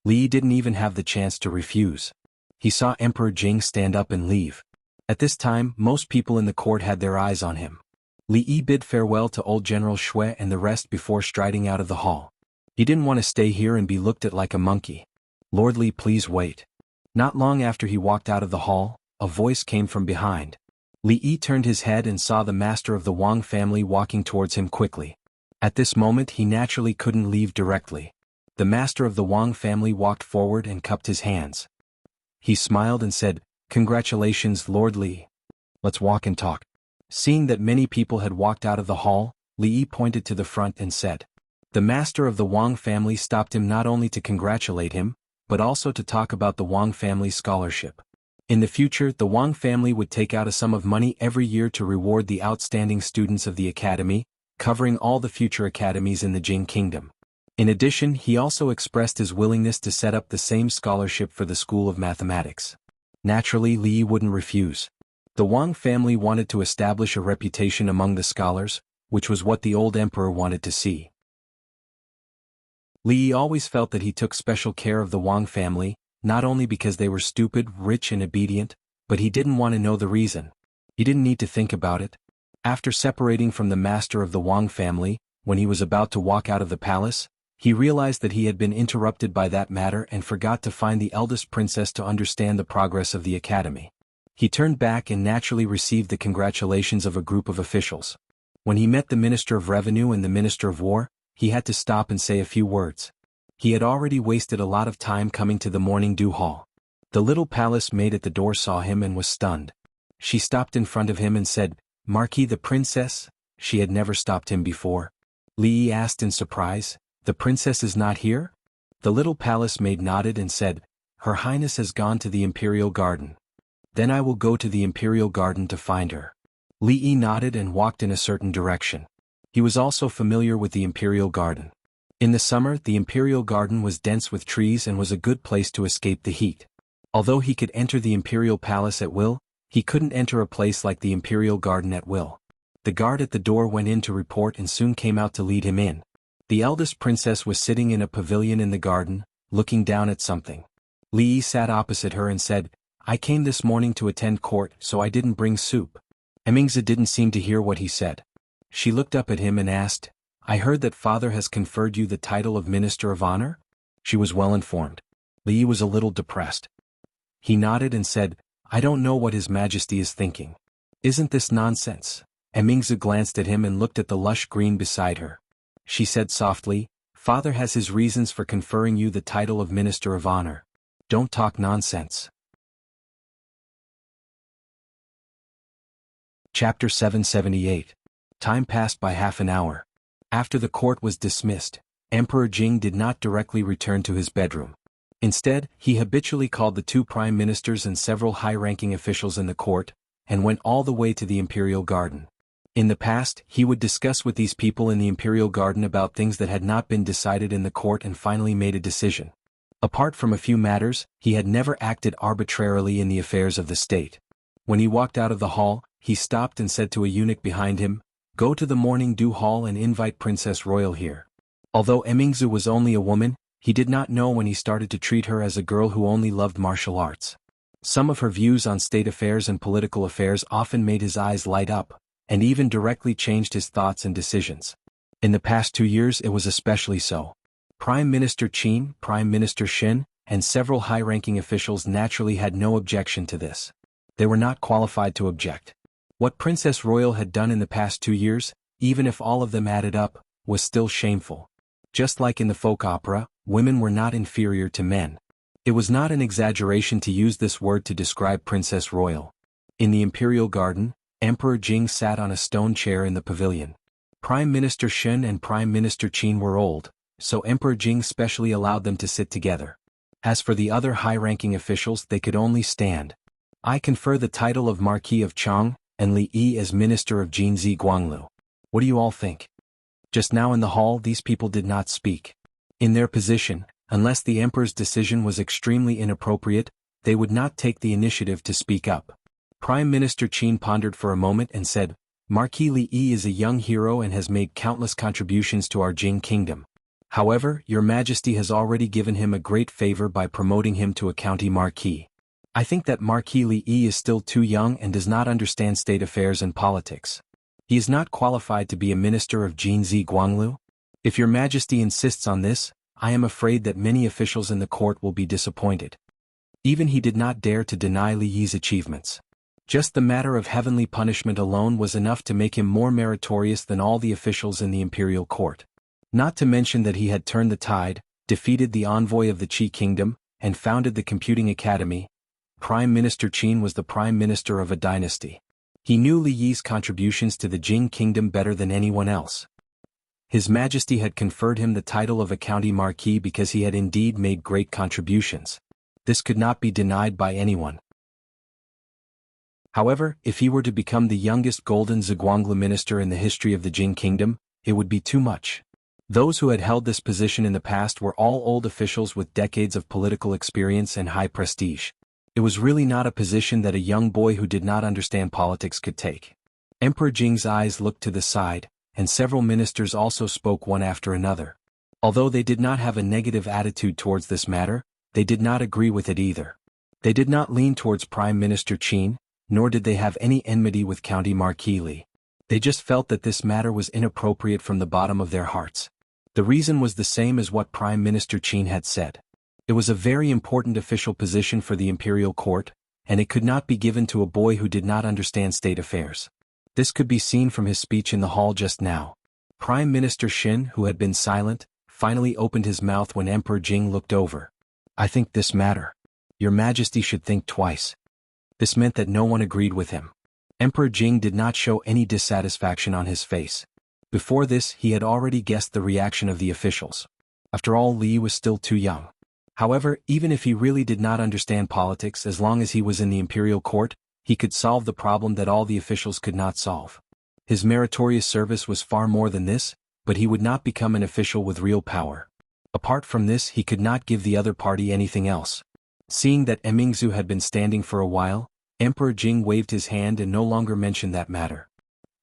Li Yi didn't even have the chance to refuse. He saw Emperor Jing stand up and leave. At this time, most people in the court had their eyes on him. Li Yi bid farewell to old General Shui and the rest before striding out of the hall. He didn't want to stay here and be looked at like a monkey. "Lord Li, please wait." Not long after he walked out of the hall, a voice came from behind. Li Yi turned his head and saw the master of the Wang family walking towards him quickly. At this moment he naturally couldn't leave directly. The master of the Wang family walked forward and cupped his hands. He smiled and said, "Congratulations, Lord Li. Let's walk and talk." Seeing that many people had walked out of the hall, Li Yi pointed to the front and said. The master of the Wang family stopped him not only to congratulate him, but also to talk about the Wang family scholarship. In the future, the Wang family would take out a sum of money every year to reward the outstanding students of the academy, covering all the future academies in the Jing kingdom. In addition, he also expressed his willingness to set up the same scholarship for the School of Mathematics. Naturally, Li Yi wouldn't refuse. The Wang family wanted to establish a reputation among the scholars, which was what the old emperor wanted to see. Li Yi always felt that he took special care of the Wang family, not only because they were stupid, rich and obedient, but he didn't want to know the reason. He didn't need to think about it. After separating from the master of the Wang family, when he was about to walk out of the palace, he realized that he had been interrupted by that matter and forgot to find the eldest princess to understand the progress of the academy. He turned back and naturally received the congratulations of a group of officials. When he met the Minister of Revenue and the Minister of War, he had to stop and say a few words. He had already wasted a lot of time coming to the morning dew hall. The little palace maid at the door saw him and was stunned. She stopped in front of him and said, "Marquis the princess?" She had never stopped him before. Li Yi asked in surprise, "The princess is not here?" The little palace maid nodded and said, "Her Highness has gone to the Imperial Garden." "Then I will go to the Imperial Garden to find her." Li Yi nodded and walked in a certain direction. He was also familiar with the Imperial Garden. In the summer, the Imperial Garden was dense with trees and was a good place to escape the heat. Although he could enter the Imperial Palace at will, he couldn't enter a place like the Imperial Garden at will. The guard at the door went in to report and soon came out to lead him in. The eldest princess was sitting in a pavilion in the garden, looking down at something. Li Yi sat opposite her and said, "I came this morning to attend court, so I didn't bring soup." Xianxia didn't seem to hear what he said. She looked up at him and asked, "I heard that father has conferred you the title of Minister of Honor?" She was well informed. Li Yi was a little depressed. He nodded and said, "I don't know what His Majesty is thinking. Isn't this nonsense?" Xianxia glanced at him and looked at the lush green beside her. She said softly, "Father has his reasons for conferring you the title of Minister of Honor. Don't talk nonsense." Chapter 778. Time passed by half an hour. After the court was dismissed, Emperor Jing did not directly return to his bedroom. Instead, he habitually called the two prime ministers and several high-ranking officials in the court, and went all the way to the Imperial Garden. In the past, he would discuss with these people in the Imperial Garden about things that had not been decided in the court and finally made a decision. Apart from a few matters, he had never acted arbitrarily in the affairs of the state. When he walked out of the hall, he stopped and said to a eunuch behind him, "Go to the morning dew hall and invite Princess Royal here." Although Xianxia was only a woman, he did not know when he started to treat her as a girl who only loved martial arts. Some of her views on state affairs and political affairs often made his eyes light up, and even directly changed his thoughts and decisions. In the past 2 years it was especially so. Prime Minister Qin, Prime Minister Shen, and several high-ranking officials naturally had no objection to this. They were not qualified to object. What Princess Royal had done in the past 2 years, even if all of them added up, was still shameful. Just like in the folk opera, women were not inferior to men. It was not an exaggeration to use this word to describe Princess Royal. In the imperial garden, Emperor Jing sat on a stone chair in the pavilion. Prime Minister Shen and Prime Minister Qin were old, so Emperor Jing specially allowed them to sit together. As for the other high-ranking officials, they could only stand. I confer the title of Marquis of Chang, and Li Yi as Minister of Jinzi Guanglu. What do you all think? Just now in the hall, these people did not speak. In their position, unless the emperor's decision was extremely inappropriate, they would not take the initiative to speak up. Prime Minister Qin pondered for a moment and said, Marquis Li Yi is a young hero and has made countless contributions to our Jing kingdom. However, your majesty has already given him a great favor by promoting him to a county marquis. I think that Marquis Li Yi is still too young and does not understand state affairs and politics. He is not qualified to be a minister of Jinzi Guanglu. If your majesty insists on this, I am afraid that many officials in the court will be disappointed. Even he did not dare to deny Li Yi's achievements. Just the matter of heavenly punishment alone was enough to make him more meritorious than all the officials in the imperial court. Not to mention that he had turned the tide, defeated the envoy of the Qi kingdom, and founded the computing academy. Prime Minister Qin was the prime minister of a dynasty. He knew Li Yi's contributions to the Jing kingdom better than anyone else. His Majesty had conferred him the title of a county marquis because he had indeed made great contributions. This could not be denied by anyone. However, if he were to become the youngest golden Ziguanglu minister in the history of the Jing kingdom, it would be too much. Those who had held this position in the past were all old officials with decades of political experience and high prestige. It was really not a position that a young boy who did not understand politics could take. Emperor Jing's eyes looked to the side, and several ministers also spoke one after another. Although they did not have a negative attitude towards this matter, they did not agree with it either. They did not lean towards Prime Minister Qin, nor did they have any enmity with County Marquis Li. They just felt that this matter was inappropriate from the bottom of their hearts. The reason was the same as what Prime Minister Qin had said. It was a very important official position for the imperial court, and it could not be given to a boy who did not understand state affairs. This could be seen from his speech in the hall just now. Prime Minister Shen, who had been silent, finally opened his mouth when Emperor Jing looked over. I think this matter. Your Majesty should think twice. This meant that no one agreed with him. Emperor Jing did not show any dissatisfaction on his face. Before this, he had already guessed the reaction of the officials. After all, Li was still too young. However, even if he really did not understand politics, as long as he was in the imperial court, he could solve the problem that all the officials could not solve. His meritorious service was far more than this, but he would not become an official with real power. Apart from this, he could not give the other party anything else. Seeing that Emingzu had been standing for a while, Emperor Jing waved his hand and no longer mentioned that matter.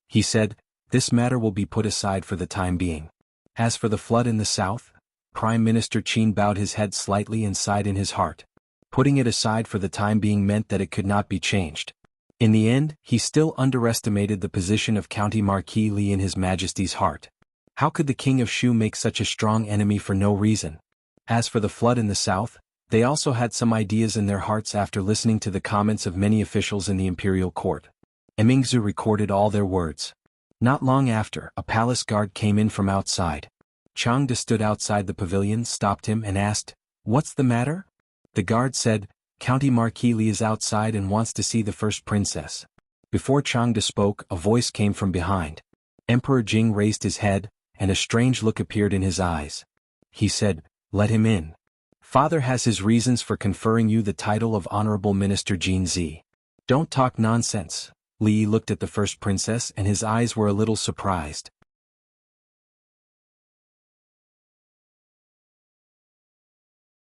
He said, "This matter will be put aside for the time being." As for the flood in the south, Prime Minister Qin bowed his head slightly and sighed in his heart. Putting it aside for the time being meant that it could not be changed. In the end, he still underestimated the position of County Marquis Li in His Majesty's heart. How could the King of Shu make such a strong enemy for no reason? As for the flood in the south, they also had some ideas in their hearts after listening to the comments of many officials in the imperial court. Emingzu recorded all their words. Not long after, a palace guard came in from outside. Changde stood outside the pavilion, stopped him and asked, "What's the matter?" The guard said, "County Marquis Li is outside and wants to see the first princess." Before Changde spoke, a voice came from behind. Emperor Jing raised his head, and a strange look appeared in his eyes. He said, "Let him in. Father has his reasons for conferring you the title of Honorable Minister Jinzi." "Don't talk nonsense." Li looked at the first princess and his eyes were a little surprised.